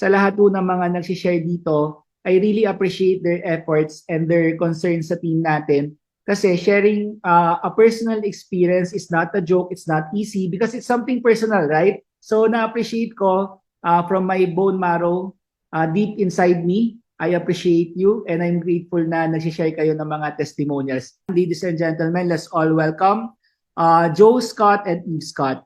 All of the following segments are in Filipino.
sa lahat po ng mga nagsishare dito. I really appreciate their efforts and their concerns sa team natin. Kasi sharing a personal experience is not a joke, it's not easy because it's something personal, right? So na-appreciate ko from my bone marrow, deep inside me. I appreciate you and I'm grateful na nagsishare kayo ng mga testimonials. Ladies and gentlemen, let's all welcome Joe Scott and Eve Scott.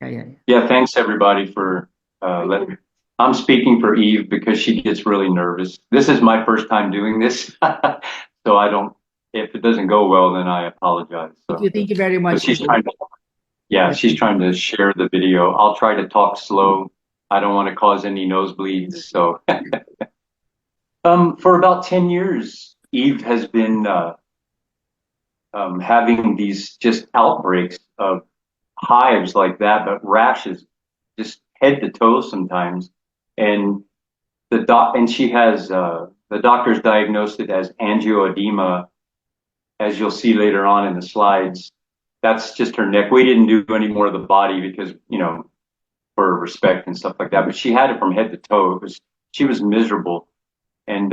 Yeah, thanks everybody for letting me. I'm speaking for Eve because she gets really nervous. This is my first time doing this, so I don't. If it doesn't go well, then I apologize. So, thank you very much. But she's trying to, yeah, she's trying to share the video. I'll try to talk slow. I don't want to cause any nosebleeds. So, for about 10 years, Eve has been having these just outbreaks of hives like that, but rashes, just head to toe sometimes. And she has the doctors diagnosed it as angioedema, as you'll see later on in the slides. That's just her neck. We didn't do any more of the body because, you know, for respect and stuff like that. But she had it from head to toe. She was miserable. And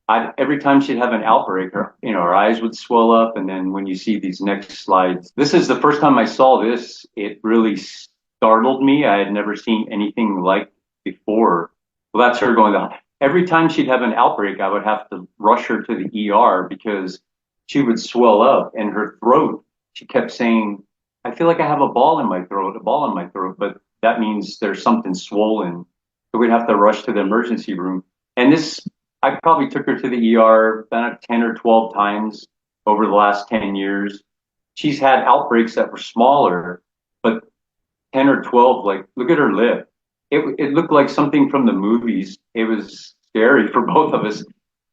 every time she'd have an outbreak, her eyes would swell up. And then when you see these next slides, this is the first time I saw this. It really startled me. I had never seen anything like before. Well, that's her going on. Every time she'd have an outbreak, I would have to rush her to the ER because she would swell up, and her throat, she kept saying, I feel like I have a ball in my throat, but that means there's something swollen. So we'd have to rush to the emergency room. And I probably took her to the ER about 10 or 12 times over the last 10 years. She's had outbreaks that were smaller, but 10 or 12, like, look at her lip. It looked like something from the movies. It was scary for both of us.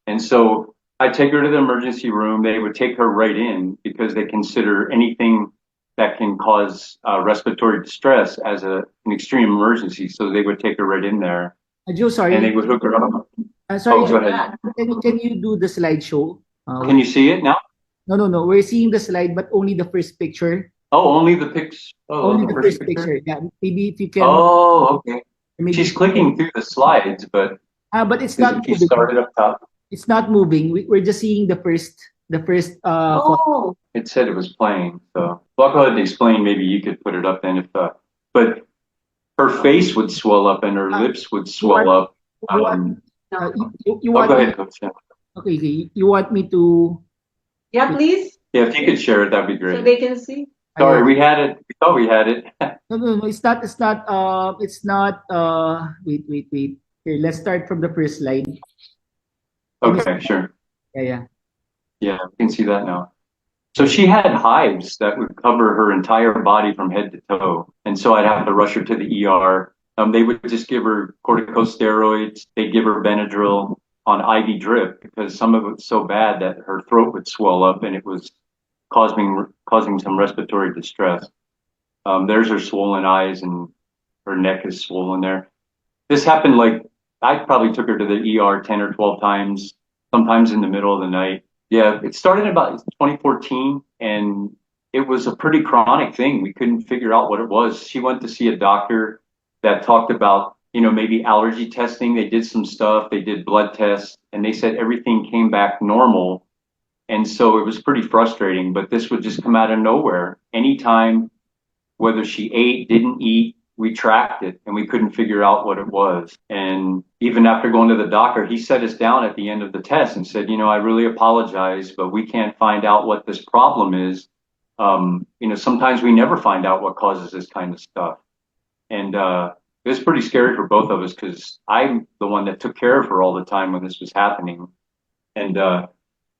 And so I take her to the emergency room. They would take her right in because they consider anything that can cause respiratory distress as an extreme emergency. So they would take her right in there. Joe, sorry. And they would hook her up. Sorry, go ahead. Can you do the slideshow? Can you see it now? No. We're seeing the slide, but only the first picture. Oh, only the picture. Oh, only the first picture. Yeah, maybe if you can. Oh, okay. Maybe she's clicking through the slides, but it's not. She started up top. It's not moving. We're just seeing the first. Oh, it said it was playing. So well, I'll go ahead and explain. Maybe you could put it up then, but her face would swell up and her lips would swell up. You want go ahead, Coach. Okay, you want me to? Yeah, please. Yeah, if you could share it, that'd be great. So they can see. Sorry, we had it. We thought we had it. No. It's not. Wait. Here, let's start from the first slide. Okay, sure. Yeah. Yeah, we can see that now. So she had hives that would cover her entire body from head to toe. And so I'd have to rush her to the ER. They would just give her corticosteroids. They'd give her Benadryl on IV drip because some of it was so bad that her throat would swell up and it was causing some respiratory distress. There's her swollen eyes and her neck is swollen there. This happened I probably took her to the ER 10 or 12 times, sometimes in the middle of the night. Yeah, it started about 2014 and it was a pretty chronic thing. We couldn't figure out what it was. She went to see a doctor that talked about, maybe allergy testing. They did some stuff, they did blood tests, and they said everything came back normal. And so it was pretty frustrating, but this would just come out of nowhere. Anytime, whether she ate, didn't eat, we tracked it and we couldn't figure out what it was. And even after going to the doctor, he set us down at the end of the test and said, I really apologize, but we can't find out what this problem is. Sometimes we never find out what causes this kind of stuff. And it was pretty scary for both of us because I'm the one that took care of her all the time when this was happening. And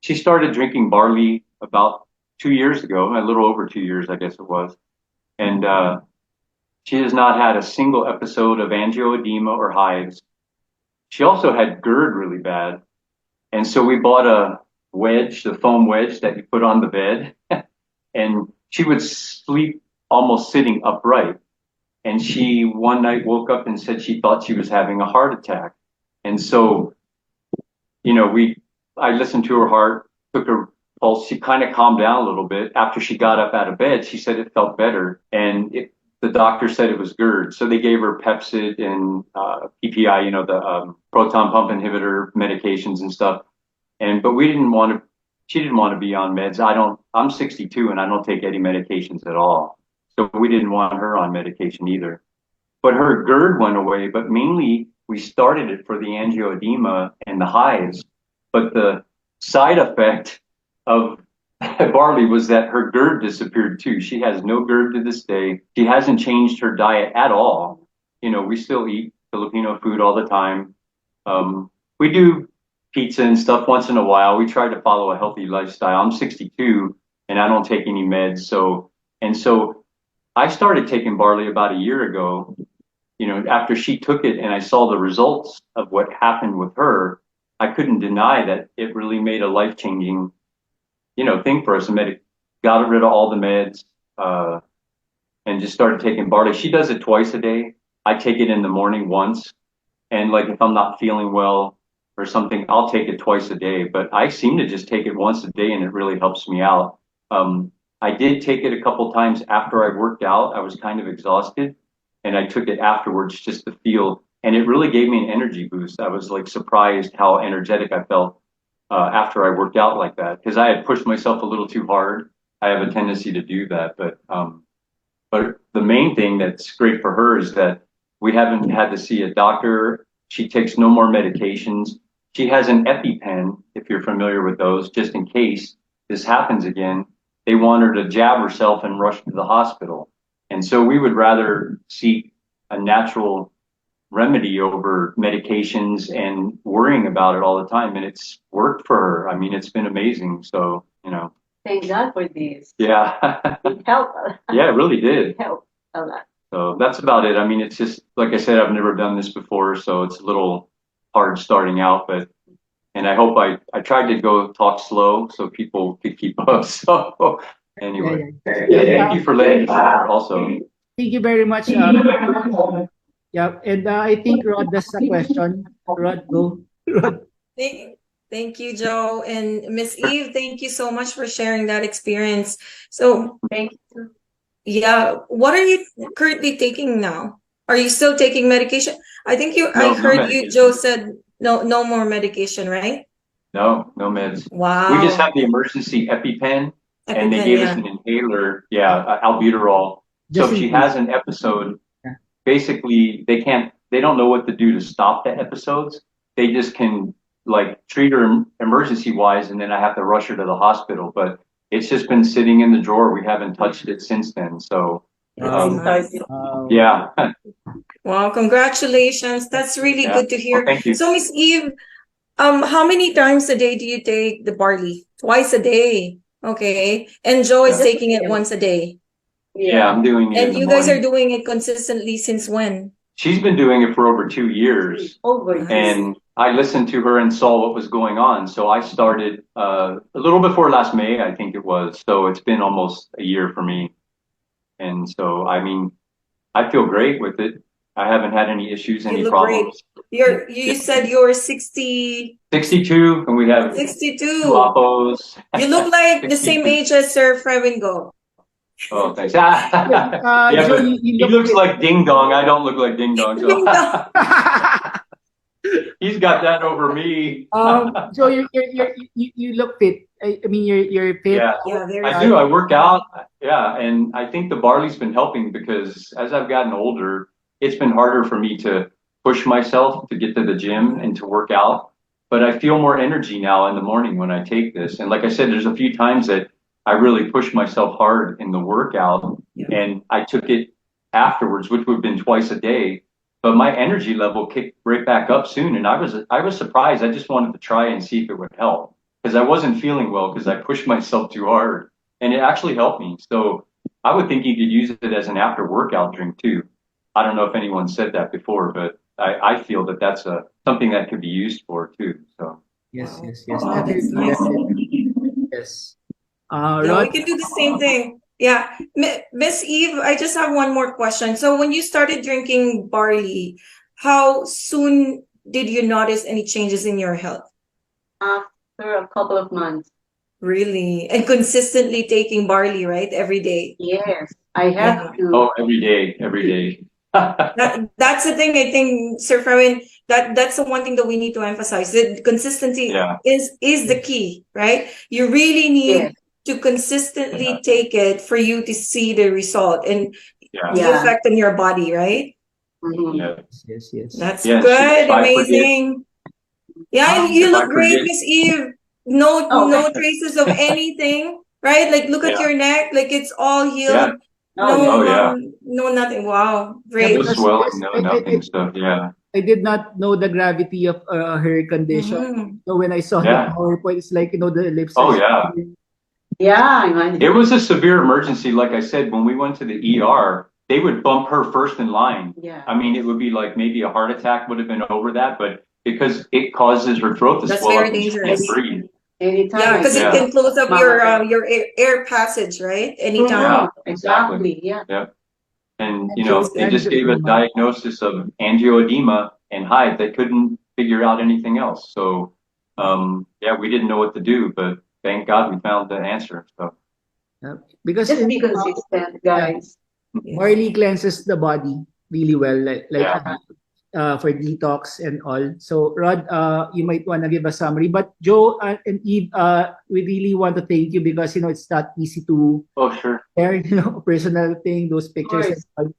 she started drinking barley about 2 years ago, a little over 2 years, I guess it was. And she has not had a single episode of angioedema or hives. She also had GERD really bad. And so we bought a wedge, the foam wedge that you put on the bed. And she would sleep almost sitting upright. And she one night woke up and said she thought she was having a heart attack. And so, I listened to her heart, took her pulse. She kind of calmed down a little bit. After she got up out of bed, she said it felt better. And the doctor said it was GERD. So they gave her Pepcid and PPI, you know, the proton pump inhibitor medications and stuff. But she didn't want to be on meds. I'm 62 and I don't take any medications at all. So we didn't want her on medication either. But her GERD went away, but mainly we started it for the angioedema and the hives. But the side effect of barley was that her GERD disappeared too. She has no GERD to this day. She hasn't changed her diet at all. You know, we still eat Filipino food all the time. We do pizza and stuff once in a while. We try to follow a healthy lifestyle. I'm 62 and I don't take any meds. So I started taking barley about a year ago, you know, after she took it and I saw the results of what happened with her. I couldn't deny that it really made a life-changing, you know, thing for us. And got rid of all the meds, and just started taking barley. She does it twice a day. I take it in the morning once. And like, if I'm not feeling well or something, I'll take it twice a day, but I seem to just take it once a day and it really helps me out. I did take it a couple times after I worked out. I was kind of exhausted and I took it afterwards just to feel, and it really gave me an energy boost. I was like surprised how energetic I felt after I worked out like that, because I had pushed myself a little too hard. I have a tendency to do that, but the main thing that's great for her is that we haven't had to see a doctor. She takes no more medications. She has an EpiPen, if you're familiar with those, just in case this happens again. They want her to jab herself and rush to the hospital. And so we would rather seek a natural remedy over medications and worrying about it all the time. And it's worked for her. I mean, it's been amazing. So, you know. Thank God for this. Yeah. It helped. Yeah, it really did. It helped a lot. So that's about it. I mean, it's just, like I said, I've never done this before, so it's a little hard starting out, and I hope I tried to go talk slow so people could keep up. So anyway, yeah, thank you for letting me share also. Thank you very much. Yeah, and I think Rod has a question. Rod, go. Rod. Thank you, Joe. And Miss Eve, thank you so much for sharing that experience. So, Thank you. yeah, what are you currently taking now? Are you still taking medication? I think No, I no heard medication. you, Joe said no more medication, right? No meds. Wow. We just have the emergency EpiPen, and they EpiPen, gave yeah. us an inhaler, albuterol. So Just if in she case. has an episode, Yeah. basically they don't know what to do to stop the episodes. They just can like treat her emergency wise, and then I have to rush her to the hospital. But it's just been sitting in the drawer. We haven't touched it since then. So Nice. yeah. Wow, congratulations. That's really Yeah. good to hear. Well, thank you. So, Miss Eve, how many times a day do you take the barley? Twice a day. Okay. And Joe is Yeah. taking it once a day. Yeah, I'm doing it in And the you guys are morning. doing it consistently since when? She's been doing it for over 2 years. Over. Nice. And I listened to her and saw what was going on. So I started a little before last May, I think it was. So it's been almost a year for me. And so, I mean, I feel great with it. I haven't had any issues, You any look problems. You said you're 60, 62, and we have 62. two Appos. You look like the same 62. age as Sir Fremingo. Oh, thanks. Yeah, Yeah, Joe, but you he looks like Ding Dong. I don't look like Ding Dong. So Ding Dong. he's got that over me. Joe, you look fit. I mean, you're fit. Yeah. Yeah, very I do. I work out. Yeah. And I think the barley's been helping because as I've gotten older, it's been harder for me to push myself to get to the gym and to work out. But I feel more energy now in the morning when I take this. And like I said, there's a few times that I really pushed myself hard in the workout, and I took it afterwards, which would have been twice a day. But my energy level kicked right back up soon. And I was surprised. I just wanted to try and see if it would help, because I wasn't feeling well because I pushed myself too hard, and it actually helped me. So I would think you could use it as an after workout drink too. I don't know if anyone said that before, but I feel that that's something that could be used for too. So Yes. Wow, that's Definitely, nice. definitely. Yes. Yeah, we Rod, can do the same thing. Yeah. Miss Eve, I just have one more question. So when you started drinking barley, how soon did you notice any changes in your health? After a couple of months. Really? And consistently taking barley, right? Every day. Yes. I have to. Oh, every day, every day. That's the thing, I think, Sir Ferwin, that's the one thing that we need to emphasize. That consistency Yeah. is the key, right? You really need Yes. to consistently take it for you to see the result and Yeah. the Yeah. effect on your body, right? Mhm. Yeah. Yes. That's Yes, good, if I forget- amazing. Yeah, and you If I look great, forget- Miss Eve. No, Oh. no traces of anything, right? Like, look at Yeah. your neck, like it's all healed. Yeah. No, Oh, yeah. no, nothing. Wow, Yeah, great. No because swelling, no I- nothing stuff. Yeah. I did not know the gravity of her condition. Mhm. So when I saw Yeah. the PowerPoint, it's like, the lips Oh, are yeah. swelling. Yeah, imagine. It was a severe emergency. Like I said, when we went to the ER, they would bump her first in line. Yeah. I mean, it would be like maybe a heart attack would have been over that, but because it causes her throat to That's swell very up and she can't dangerous. breathe. Anytime. Yeah, because it Yeah. can close up Mama. your air passage, right? Anytime. Yeah, Exactly. Yeah. And, Angio- they just gave a angioedema. diagnosis of angioedema and hive. They couldn't figure out anything else. So, yeah, we didn't know what to do, but thank God we found the answer. So, Because Just be consistent, guys. barley cleanses the body really well, like Yeah. for detox and all. So Rod, you might want to give a summary. But Joe and Eve, we really want to thank you because it's not easy to oh, sure. share, a personal thing, those pictures. course. And all.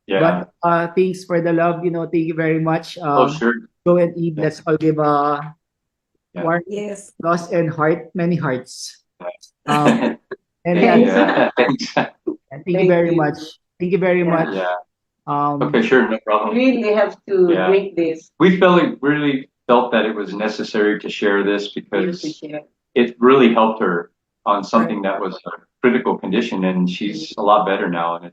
Yeah. But thanks for the love. Thank you very much. Oh, sure. Joe and Eve, Yeah. let's all give a Yeah. warm Yes. applause and many hearts. And Yeah. Thanks. thank you very much. Thank you very Yeah. much. Yeah. Um, Okay, sure. No problem. Really have to Yeah. drink this. We really felt that it was necessary to share this You because appreciate. it really helped her on something that was a critical condition, and she's a lot better now. And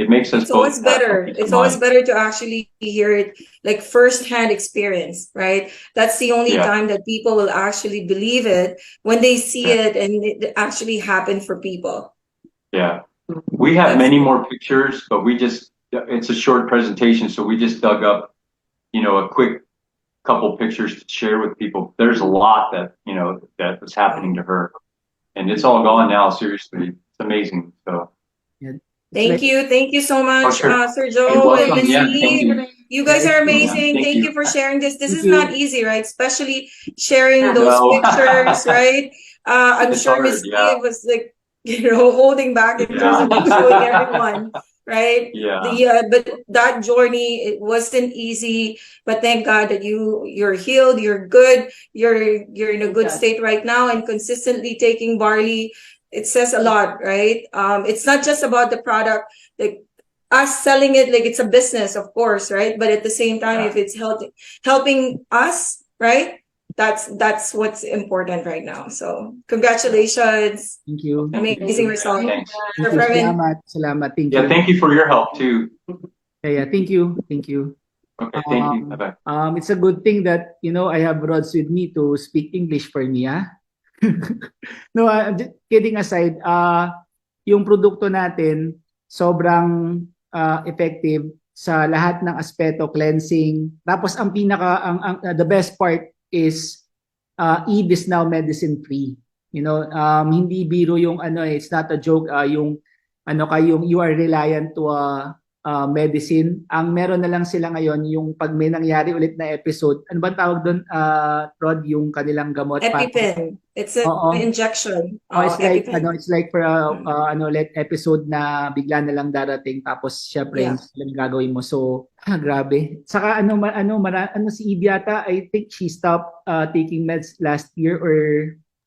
it makes us It's always both have better. peace of It's always mind. better to actually hear it like firsthand experience, right? That's the only Yeah. time that people will actually believe it when they see it and it actually happened for people. Yeah. We have That's- many more pictures, but it's a short presentation, so we just dug up, a quick couple pictures to share with people. There's a lot that was happening to her, and it's all gone now. Seriously, it's amazing. So Thank you so much, sure. Sir you're Joe and welcome. Miss Yeah, Eve. thank you. You guys are amazing. Thank Thank you. you for sharing this. This Thank is you. not easy, right? Especially sharing those No. pictures, right? I'm It's sure hard, Miss yeah. Eve was like, holding back in terms of showing everyone, right? Yeah. But that journey, it wasn't easy. But thank God that you're healed, you're good, you're in a good Okay. state right now, and consistently taking barley. It says a lot, right? It's not just about the product, like us selling it, like it's a business, of course, right? But at the same time, Yeah. if it's helping us, right? That's what's important right now. So congratulations. Thank you. Amazing result. Thanks. Thank you. Salamat. Thank you. Yeah, thank you for your help too. Yeah, thank you. Okay, thank you. Bye-bye. It's a good thing that I have Rods with me to speak English for me, ah. No, kidding aside, yung produkto natin sobrang effective sa lahat ng aspeto, cleansing. Tapos ang the best part is Eve is now medicine free. Hindi biro yung it's not a joke, yung you are reliant to medicine. Ang meron na lang sila ngayon yung pag may nangyari ulit na episode, ano bang tawag doon, Rod, yung kanilang gamot? EpiPen. It's an Oo. injection. It's like EpiPen. it's like for like episode na bigla na lang darating tapos syempre Yeah. yung gagawin mo. So, grabe. Saka si Eve yata, I think she stopped taking meds last year or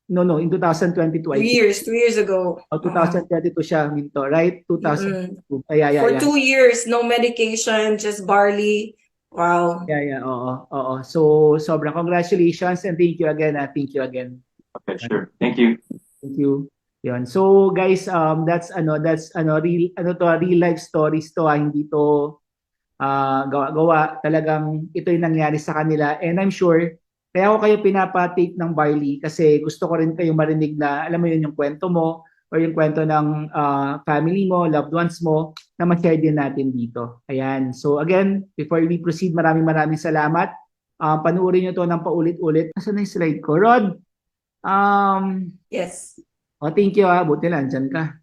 no, in 2022. 2 years, 2 years ago. 2022 siya minto, right? 2022. Yeah. For 2 years, no medication, just barley. Wow. Yeah, oo. So, sobrang congratulations and thank you again. Thank you again. Okay, sure. Thank you. Thank you. Yun. So, guys, that's real life stories to, hindi to gawa. Talagang ito yung nangyari sa kanila and I'm sure kaya ako kayo pinapa-take ng barley kasi gusto ko rin kayo marinig na alam mo yun yung kwento mo or yung kwento ng family mo, loved ones mo na ma-share din natin dito. Ayan. So again, before we proceed, maraming salamat. Panuorin nyo to ng paulit-ulit. Nasaan na yung slide ko? Rod, Yes. thank you. Buti lang, dyan ka.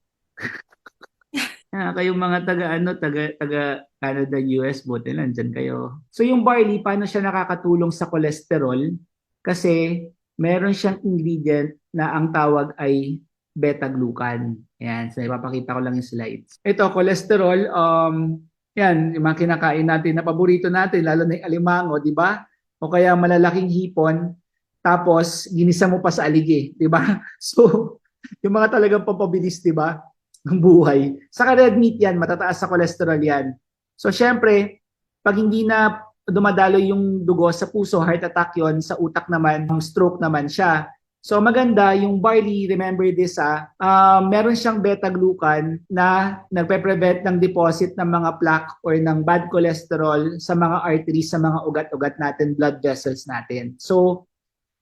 Kayong mga taga Canada, US, buti nandyan kayo. So yung barley, paano siya nakakatulong sa cholesterol? Kasi meron siyang ingredient na ang tawag ay beta-glucan. Ayan, so ipapakita ko lang yung slides. Ito, cholesterol, yan, yung mga kinakain natin na paborito natin, lalo na yung alimango, di ba? O kaya malalaking hipon, tapos ginisa mo pa sa aligi, di ba? So, yung mga talagang papabilis, di ba? Ng buhay. Sa red meat yan, matataas sa cholesterol yan. So, syempre, pag hindi na dumadalo yung dugo sa puso, heart attack yon, sa utak naman, stroke naman siya. So maganda yung barley, remember this meron siyang beta-glucan na nagpe-prevent ng deposit ng mga plaque or ng bad cholesterol sa mga arteries, sa mga ugat-ugat natin, blood vessels natin. So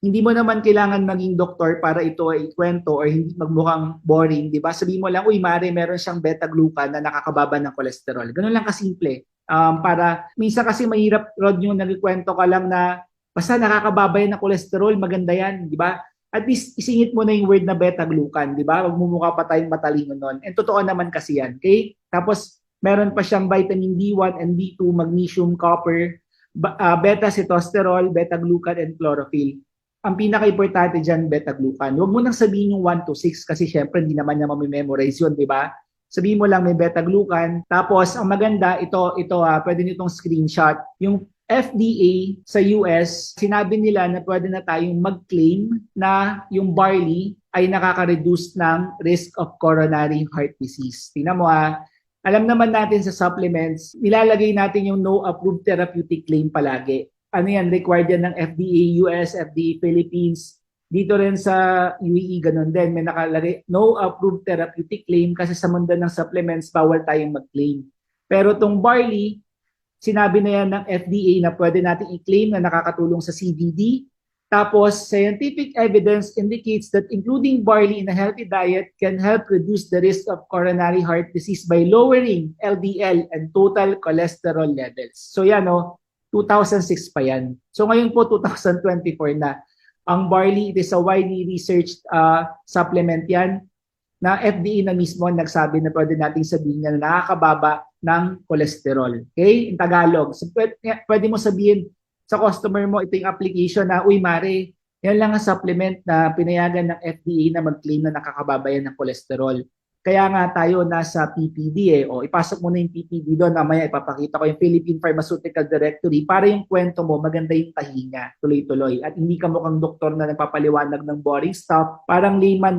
hindi mo naman kailangan maging doktor para ito ay ikwento or hindi magmukhang boring, di ba? Sabihin mo lang, uy, Mare, meron siyang beta-glucan na nakakababa ng cholesterol. Ganun lang kasimple. Para, minsan kasi mahirap, Rod, yung nagkikwento ka lang na basta nakakababa yan ng cholesterol, maganda yan, di ba? At least isingit mo na yung word na beta-glucan, di ba? Magmumukha pa tayong matalino nun. And totoo naman kasi yan, okay? Tapos, meron pa siyang vitamin B1 and B2, magnesium, copper, beta-sitosterol, beta-glucan, and chlorophyll. Ang pinaka-importante dyan, beta-glucan. Huwag mo nang sabihin yung 1 to 6 kasi syempre hindi naman niya mamimemorize yun, di ba? Sabihin mo lang may beta-glucan. Tapos, ang maganda, ito pwede nyo itong screenshot. Yung FDA sa US, sinabi nila na pwede na tayong mag-claim na yung barley ay nakaka-reduce ng risk of coronary heart disease. Tingnan mo alam naman natin sa supplements, nilalagay natin yung no approved therapeutic claim palagi. Ano yan, required yan ng FDA, US, FDA, Philippines. Dito rin sa UAE, ganun din. May nakalagay no approved therapeutic claim kasi sa mundo ng supplements, bawal tayong mag-claim. Pero tong barley, sinabi na yan ng FDA na pwede natin i-claim na nakakatulong sa CVD. Tapos, scientific evidence indicates that including barley in a healthy diet can help reduce the risk of coronary heart disease by lowering LDL and total cholesterol levels. So yan 2006 pa yan. So ngayon po 2024 na. Ang barley, it is a widely researched supplement yan na FDA na mismo nagsabi na pwede nating sabihin na nakakababa ng cholesterol. Okay? In Tagalog. So, pwede mo sabihin sa customer mo, ito yung application na, uy Mare, yan lang ang supplement na pinayagan ng FDA na mag-claim na nakakababa yan ng cholesterol. Kaya nga tayo nasa PPD ipasok mo na yung PPD doon, mamaya ipapakita ko yung Philippine Pharmaceutical Directory para yung kwento mo, maganda yung tahinga, tuloy-tuloy. At hindi ka mukhang doktor na nagpapaliwanag ng boring stuff, parang layman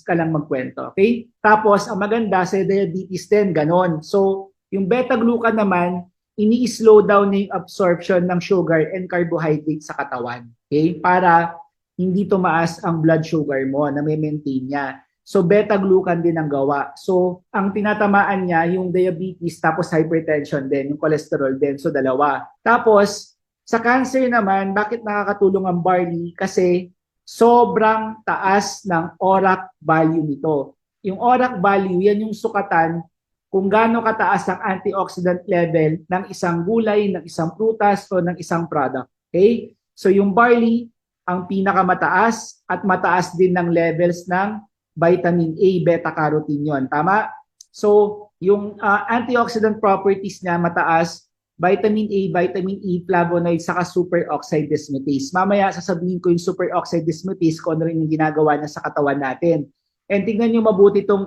ka lang magkwento. Okay? Tapos, ang maganda sa diabetes din, ganon. So, yung beta-glucan naman, ini-slow down na yung absorption ng sugar and carbohydrate sa katawan. Okay? Para hindi tumaas ang blood sugar mo na may maintain niya. So beta-glucan din ang gawa. So ang tinatamaan niya yung diabetes tapos hypertension din, yung cholesterol din. So dalawa. Tapos sa cancer naman, bakit nakakatulong ang barley? Kasi sobrang taas ng ORAC value nito. Yung ORAC value, yan yung sukatan kung gaano kataas ang antioxidant level ng isang gulay, ng isang prutas o ng isang product. Okay? So yung barley, ang pinakamataas at mataas din ng levels ng vitamin A, beta-carotene yon. Tama? So, yung antioxidant properties niya mataas, vitamin A, vitamin E, flavonoids, saka superoxide dismutase. Mamaya sasabihin ko yung superoxide dismutase kung ano rin yung ginagawa niya sa katawan natin. And tingnan niyo mabuti itong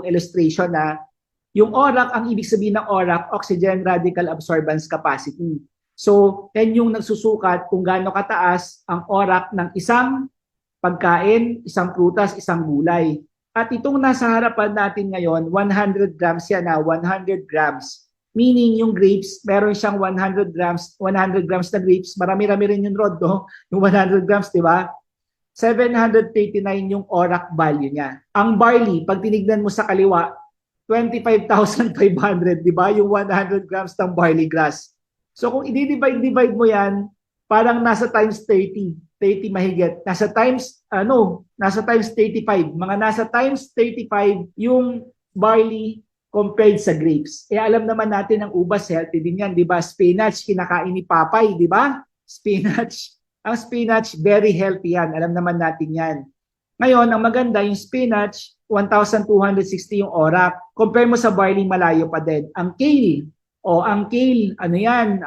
illustration na yung ORAC, ang ibig sabihin ng ORAC, oxygen radical absorbance capacity. So, yan yung nagsusukat kung gaano kataas ang ORAC ng isang pagkain, isang prutas, isang gulay. At itong nasa harapan natin ngayon, 100 grams yan 100 grams. Meaning yung grapes, meron siyang 100 grams na grapes. Marami-rami rin yung Rod, no? Yung 100 grams, di ba? 739 yung ORAC value niya. Ang barley, pag tinignan mo sa kaliwa, 25,500, di ba? Yung 100 grams ng barley grass. So kung i-divide mo yan, parang nasa times 30 mahigit. Nasa times 35. Mga nasa times 35 yung barley compared sa grapes. Alam naman natin ang ubas, healthy din yan, di ba? Spinach, kinakain ni Papay, di ba? Spinach. Ang spinach, very healthy yan. Alam naman natin yan. Ngayon, ang maganda, yung spinach, 1,260 yung orak. Compare mo sa barley, malayo pa din. Ang kale, ano yan,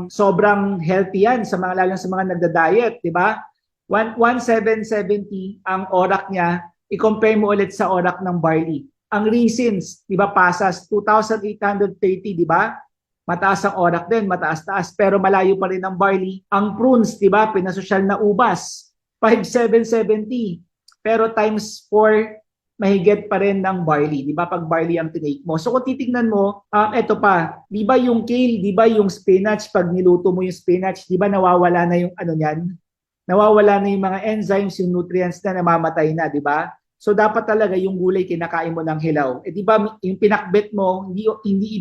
sobrang healthy yan, lalo sa mga nagda-diet, di ba? 1,770 ang orak niya, i-compare mo ulit sa orak ng barley. Ang raisins, di ba, pasas, 2,830, di ba? Mataas ang orak din, mataas-taas, pero malayo pa rin ang barley. Ang prunes, di ba, pinasosyal na ubas, 5,770. Pero times 4, mahigit pa rin ng barley, di ba? Pag barley ang tinake mo. So kung titingnan mo, eto pa, di ba yung kale, di ba yung spinach, pag niluto mo yung spinach, di ba nawawala na yung ano niyan? Nawawala na yung mga enzymes, yung nutrients na namamatay na, di ba? So dapat talaga yung gulay kinakain mo ng hilaw. Di ba yung pinakbet mo, hindi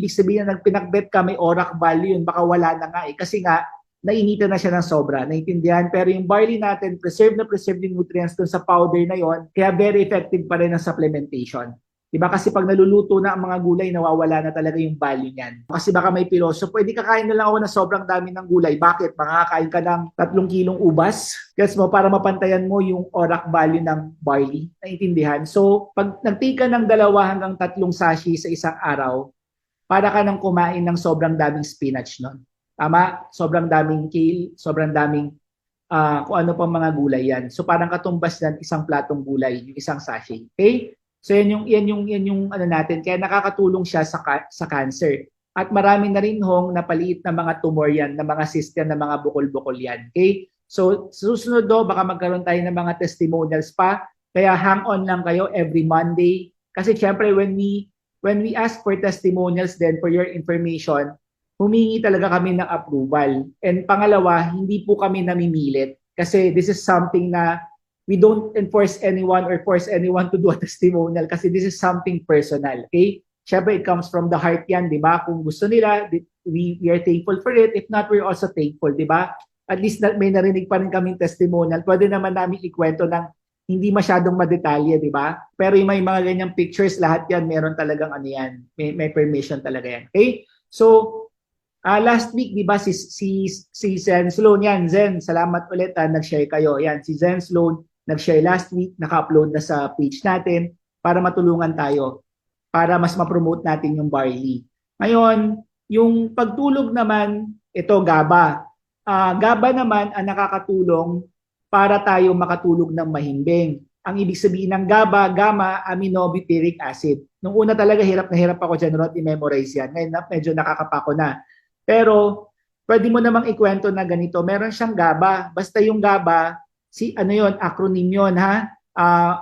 ibig sabihin na nagpinakbet ka may orak value yun, baka wala na nga eh. Kasi nga, nainitan na siya ng sobra, naintindihan. Pero yung barley natin, preserve yung nutrients dun sa powder na yon, kaya very effective pa rin ang supplementation. Diba? Kasi pag naluluto na ang mga gulay, nawawala na talaga yung value niyan. Kasi baka may piloso, pwede kakain na lang ako ng sobrang dami ng gulay. Bakit? Makakain ka ng 3 kilong ubas. Kasi mo, para mapantayan mo yung orak value ng barley. Naintindihan? So, pag nag-take ka ng 2 hanggang 3 sashi sa isang araw, para ka nang kumain ng sobrang daming spinach nun. Tama? Sobrang daming kale, sobrang daming kung ano pang mga gulay yan. So parang katumbas yan isang platong gulay, yung isang sachet. Okay? So yan yung ano natin. Kaya nakakatulong siya sa cancer. At marami na rin hong napaliit na mga tumor yan, na mga system, na mga bukol-bukol yan. Okay? So susunod do, baka magkaroon tayo ng mga testimonials pa. Kaya hang on lang kayo every Monday. Kasi syempre when we ask for testimonials then for your information, humingi talaga kami ng approval. And pangalawa, hindi po kami namimilit kasi this is something na we don't enforce anyone or force anyone to do a testimonial kasi this is something personal. Okay? Siyempre, it comes from the heart yan, di ba? Kung gusto nila, we are thankful for it. If not, we're also thankful, di ba? At least may narinig pa rin kaming testimonial. Pwede naman namin ikwento ng hindi masyadong madetalye, di ba? Pero yung may mga ganyang pictures, lahat yan, meron talagang ano yan. May permission talaga yan. Okay? So, last week, di ba, si Zen Sloan, yan, Zen, salamat ulit, nag-share kayo. Yan, si Zen Sloan, nag-share last week, naka-upload na sa page natin para matulungan tayo, para mas ma-promote natin yung barley. Ngayon, yung pagtulog naman, ito, GABA. GABA naman ang nakakatulong para tayo makatulog ng mahimbing. Ang ibig sabihin ng GABA, gamma aminobutyric acid. Nung una talaga, hirap na hirap ako dyan, Rod, i-memorize yan. Ngayon, medyo nakakapako na. Pero pwede mo namang ikwento na ganito, meron siyang GABA. Basta yung GABA, ano yon, acronym yon ha.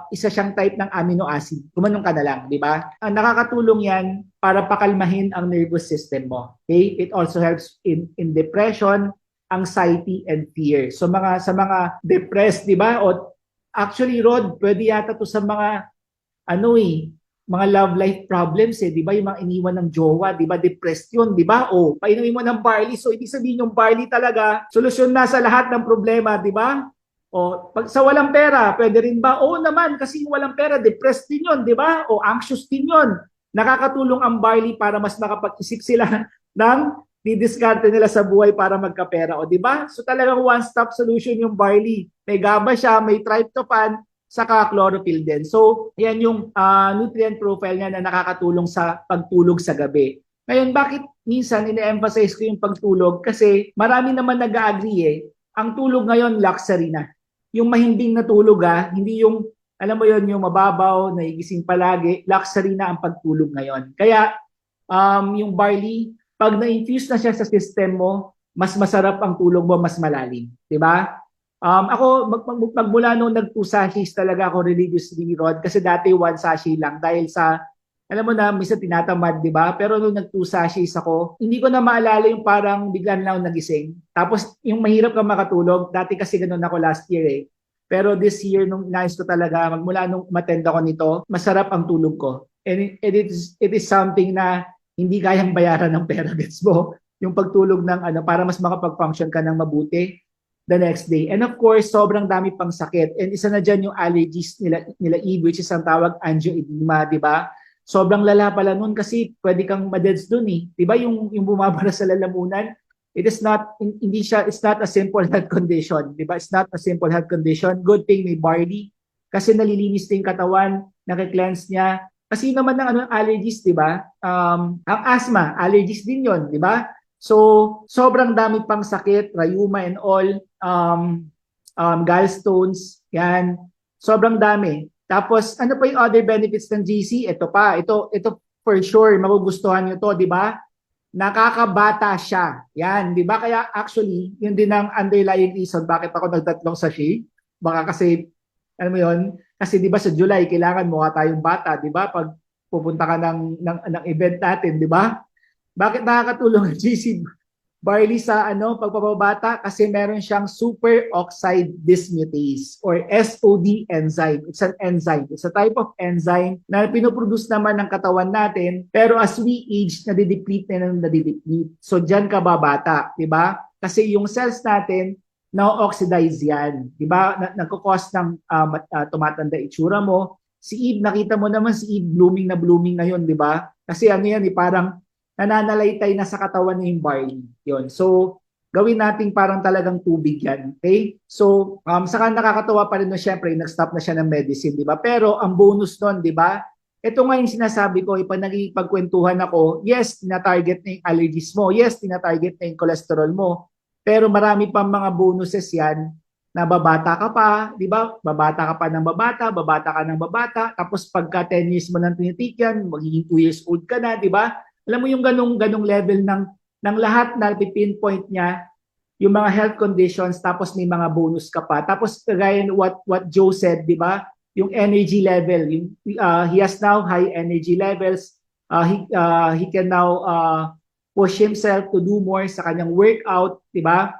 Isa siyang type ng amino acid. Gumanong ka na lang, di ba? Nakakatulong yan para pakalmahin ang nervous system mo. Okay? It also helps in depression, anxiety, and fear. So sa mga depressed, di ba? O actually, Rod, pwede yata to sa mga mga love life problems di ba? Yung mga iniwan ng jowa, di ba? Depressed yun, di ba? O, painumin mo ng barley. So, ibig sabihin yung barley talaga, solusyon na sa lahat ng problema, di ba? O, pag sa walang pera, pwede rin ba? Oo naman, kasi yung walang pera, depressed din yun, di ba? O, anxious din yun. Nakakatulong ang barley para mas makapag-isip sila ng didiskarte nila sa buhay para magkapera. O, di ba? So, talagang one-stop solution yung barley. May GABA siya, may tryptophan, saka chlorophyll din. So, yan yung nutrient profile niya na nakakatulong sa pagtulog sa gabi. Ngayon, bakit minsan ine-emphasize ko yung pagtulog? Kasi marami naman nag-agree ang tulog ngayon luxury na. Yung mahimbing na tulog hindi yung, alam mo yon, yung mababaw, naigising palagi, luxury na ang pagtulog ngayon. Kaya, yung barley, pag na-infuse na siya sa system mo, mas masarap ang tulog mo, mas malalim. Diba? Ako, magmula nung nag-2 sachets talaga ako religiously, Rod, kasi dati 1 sachet lang dahil sa, alam mo na, minsan tinatamad, di ba? Pero nung nag-2 sachets ako, hindi ko na maalala yung parang biglan lang nagising. Tapos yung mahirap kang makatulog, dati kasi ganun ako last year Pero this year, nung inayos ko talaga, magmula nung umattend ako nito, masarap ang tulog ko. And it is something na hindi kayang bayaran ng pera, gets mo? Yung pagtulog ng para mas makapag-function ka ng mabuti the next day. And of course, sobrang dami pang sakit. And isa na dyan yung allergies nila Eve, which is ang tawag angioedema, di ba? Sobrang lala pala nun kasi pwede kang madeds dun Di ba yung bumabara sa lalamunan? It's not a simple health condition, di ba? It's not a simple health condition. Good thing may barley. kasi nalilinis din yung katawan, naki-cleanse niya. Kasi yun naman ng allergies, di ba? Ang asthma, allergies din yon, di ba? So, sobrang dami pang sakit, rheuma and all, gallstones, yan. Sobrang dami. Tapos, ano pa yung other benefits ng GC? Ito pa, ito for sure, magugustuhan nyo to, di ba? Nakakabata siya. Yan, di ba? Kaya actually, yun din ang underlying reason bakit ako nagtatlong sachet. Baka kasi, alam mo yun, kasi di ba sa July, kailangan mukha tayong bata, di ba? Pag pupunta ka ng event natin, di ba? Bakit nakakatulong ang GC barley sa pagpapabata? Kasi meron siyang superoxide dismutase or SOD enzyme. It's an enzyme. It's a type of enzyme na pinoproduce naman ng katawan natin, pero as we age, nadideplete na nadideplete. So diyan ka babata, 'di ba? Kasi yung cells natin na-oxidize yan, 'di ba? Nagko-cause ng tumatanda itsura mo. Si Eve, nakita mo naman si Eve blooming na blooming ngayon, 'di ba? Kasi ano yan, parang nananalaytay na sa katawan niya yung barley. Yun. So, gawin natin parang talagang tubig yan. Okay? So, saka nakakatawa pa rin no, syempre, nag-stop na siya ng medicine, di ba? Pero, ang bonus nun, di ba? Ito nga yung sinasabi ko, pag nagpagkwentuhan ako, yes, tina-target na yung allergies mo. Yes, tina-target na yung cholesterol mo. Pero marami pang mga bonuses yan na babata ka pa, di ba? Babata ka pa ng babata ka ng babata. Tapos pagka 10 years mo nang tinitake yan, magiging 2 years old ka na, di ba? Alam mo yung ganong level ng lahat na pinpoint niya, yung mga health conditions, tapos may mga bonus ka pa. Tapos kagaya what Joe said, di ba? Yung energy level, he has now high energy levels. He can now push himself to do more sa kanyang workout, di ba?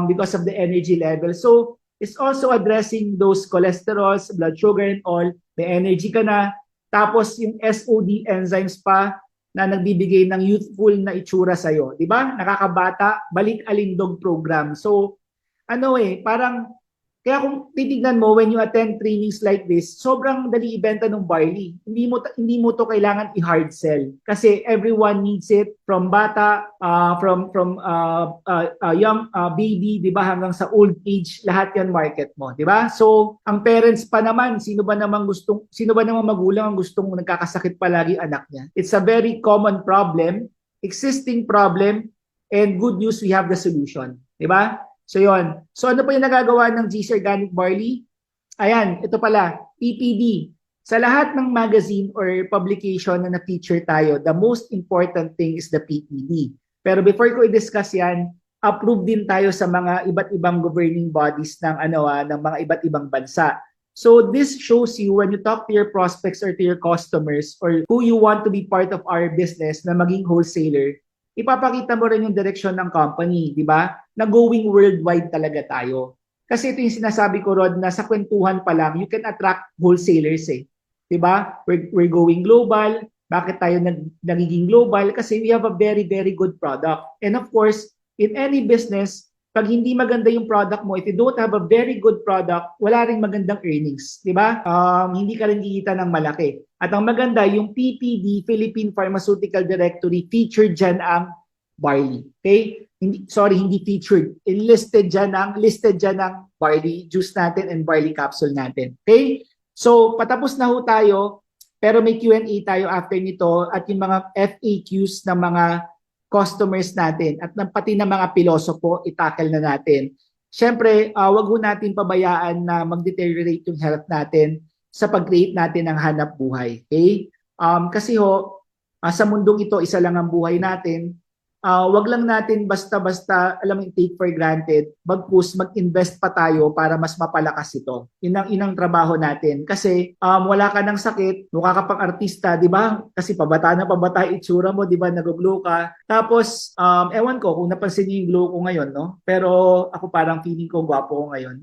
Because of the energy level. So, it's also addressing those cholesterols, blood sugar and all. May energy ka na. Tapos yung SOD enzymes pa, na nagbibigay ng youthful na itsura sa'yo. Di ba? Nakakabata, balik alindog program. So, parang, kaya kung titignan mo, when you attend trainings like this, sobrang dali ibenta ng barley. Hindi mo to kailangan i-hard sell. Kasi everyone needs it, from bata, from young baby, di ba, hanggang sa old age, lahat yan market mo. Di ba? So, ang parents pa naman, sino ba namang magulang ang gustong nagkakasakit palagi anak niya? It's a very common problem, existing problem, and good news, we have the solution. Di ba? So yon. So ano pa yung nagagawa ng GC Organic Barley? Ayan, ito pala, PPD. Sa lahat ng magazine or publication na na-feature tayo, the most important thing is the PPD. Pero before ko i-discuss yan, approve din tayo sa mga iba't ibang governing bodies ng mga iba't ibang bansa. So this shows you when you talk to your prospects or to your customers or who you want to be part of our business na maging wholesaler, ipapakita mo rin yung direction ng company, di ba? Na going worldwide talaga tayo. Kasi ito yung sinasabi ko, Rod, na sa kwentuhan pa lang, you can attract wholesalers eh. Di ba? We're going global. Bakit tayo nagiging global? Kasi we have a very, very good product. And of course, in any business, pag hindi maganda yung product mo, if you don't have a very good product, wala ring magandang earnings. Di ba? Hindi ka rin kikita ng malaki. At ang maganda, yung PPD, Philippine Pharmaceutical Directory, featured dyan ang barley. Okay? Hindi featured. Listed dyan ang barley juice natin and barley capsule natin. Okay? So, patapos na ho tayo, pero may Q&A tayo after nito at yung mga FAQs ng mga customers natin at pati ng mga pilosopo, itackle na natin. Siyempre, wag ho natin pabayaan na mag-deteriorate yung health natin sa pag-create natin ng hanap buhay. Okay? Kasi sa mundong ito, isa lang ang buhay natin. Wag lang natin basta-basta, take for granted, mag-invest pa tayo para mas mapalakas ito. Yun ang trabaho natin. Kasi wala ka ng sakit, mukha ka pang artista, di ba? Kasi pabata itsura mo, di ba? Nag-glow ka. Tapos, ewan ko kung napansin niyo yung glow ko ngayon, no? Pero ako parang feeling ko gwapo ko ngayon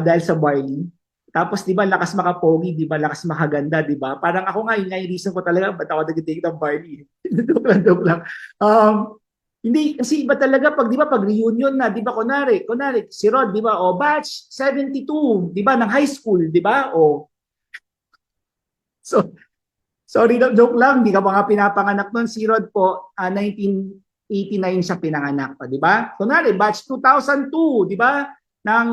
dahil sa barley. Tapos, di ba, lakas makapogi, di ba, lakas makaganda, di ba? Parang ako nga, yung reason ko talaga, ba't ako nag-take ng barley? Joke lang. Hindi, kasi iba talaga pag, di ba, pag reunion na, di ba, kunwari, si Rod, di ba, batch 72, di ba, ng high school, di ba, So, sorry, joke lang, di ka pa nga pinapanganak nun. Si Rod po, 1989 siya pinanganak pa, di ba? Kunwari, batch 2002, di ba, ng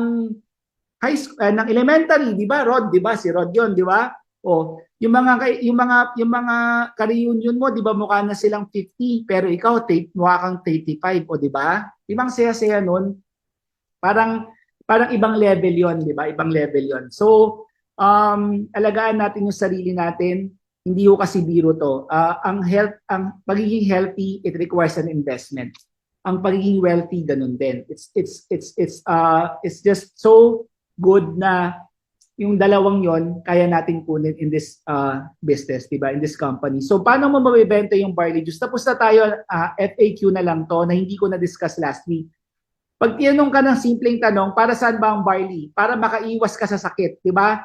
ng elementary, 'di ba? Rod, 'di ba? Si Rod 'yon, 'di ba? O, yung mga ka-reunion mo, 'di ba, mukha na silang 50, pero ikaw mukha kang 35, o 'di ba? Di ba ang saya-saya nun? Parang parang ibang level 'yon, 'di ba? Ibang level 'yon. So, alagaan natin yung sarili natin. Hindi ko kasi biro to. Ang pagiging healthy, it requires an investment. Ang pagiging wealthy, ganun din. It's just so good na yung dalawang yon kaya nating kunin in this business, diba? In this company. So, paano mo mabibenta yung barley juice? Tapos na tayo, FAQ na lang to na hindi ko na-discuss last week. Pag tinanong ka ng simpleng tanong, para saan ba ang barley? Para makaiwas ka sa sakit, diba?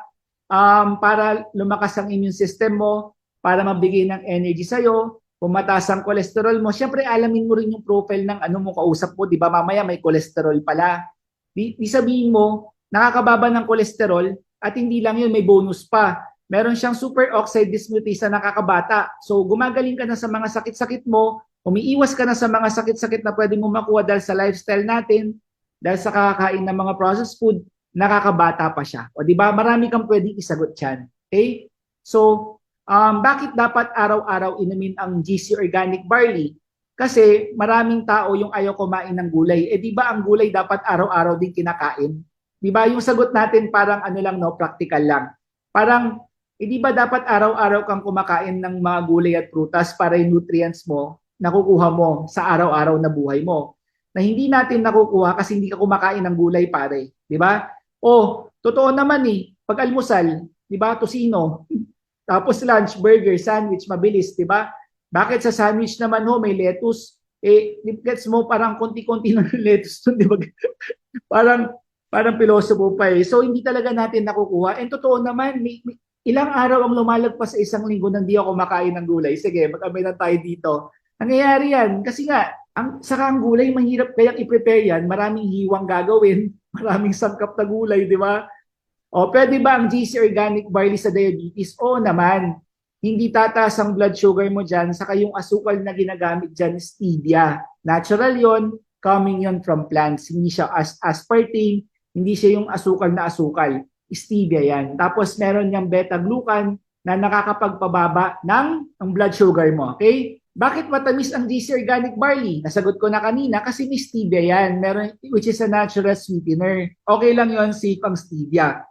Para lumakas ang immune system mo, para mabigay ng energy sa'yo, kung mataas ang cholesterol mo, syempre alamin mo rin yung profile ng ano mo kausap mo, di ba? Mamaya may cholesterol pala. Di sabihin mo, nakakababa ng cholesterol at hindi lang yun, may bonus pa. Meron siyang superoxide dismutase na nakakabata. So gumagaling ka na sa mga sakit-sakit mo, umiiwas ka na sa mga sakit-sakit na pwede mo makuha dahil sa lifestyle natin, dahil sa kakakain ng mga processed food, nakakabata pa siya. O di ba? Marami kang pwedeng isagot diyan. Okay? So, bakit dapat araw-araw inumin ang GC Organic Barley? Kasi maraming tao yung ayaw kumain ng gulay. Eh di ba ang gulay dapat araw-araw din kinakain? Di ba? Yung sagot natin parang ano lang, no, practical lang. Parang di ba dapat araw-araw kang kumakain ng mga gulay at prutas para yung nutrients mo nakukuha mo sa araw-araw na buhay mo? Na hindi natin nakukuha kasi hindi ka kumakain ng gulay, pare. Di ba? Oh, totoo naman pag almusal, 'di ba, tosino. Tapos lunch, burger, sandwich, mabilis, 'di ba? Bakit sa sandwich naman may lettuce? Gets mo parang konti-konti na lettuce doon, 'di ba? parang pilosopo pa So hindi talaga natin nakukuha. And totoo naman, ilang araw ang lumalagpas sa isang linggo nang di ako kumakain ng gulay. Sige, mag-abay na tayo dito. Nangyayari yan kasi nga saka ang gulay mahirap kayang i-prepare yan, maraming hiwang gagawin. Maraming sangkap na gulay, di ba? O, pwede ba ang GC Organic Barley sa diabetes? Oo naman. Hindi tataas ang blood sugar mo dyan, saka yung asukal na ginagamit dyan, stevia. Natural yon, coming yon from plants. Hindi siya aspartame, hindi siya yung asukal na asukal. Stevia yan. Tapos meron niyang beta-glucan na nakakapagpababa ng blood sugar mo. Okay? Bakit matamis ang GC Organic Barley? Nasagot ko na kanina kasi may stevia yan, which is a natural sweetener. Okay lang yon, safe ang stevia.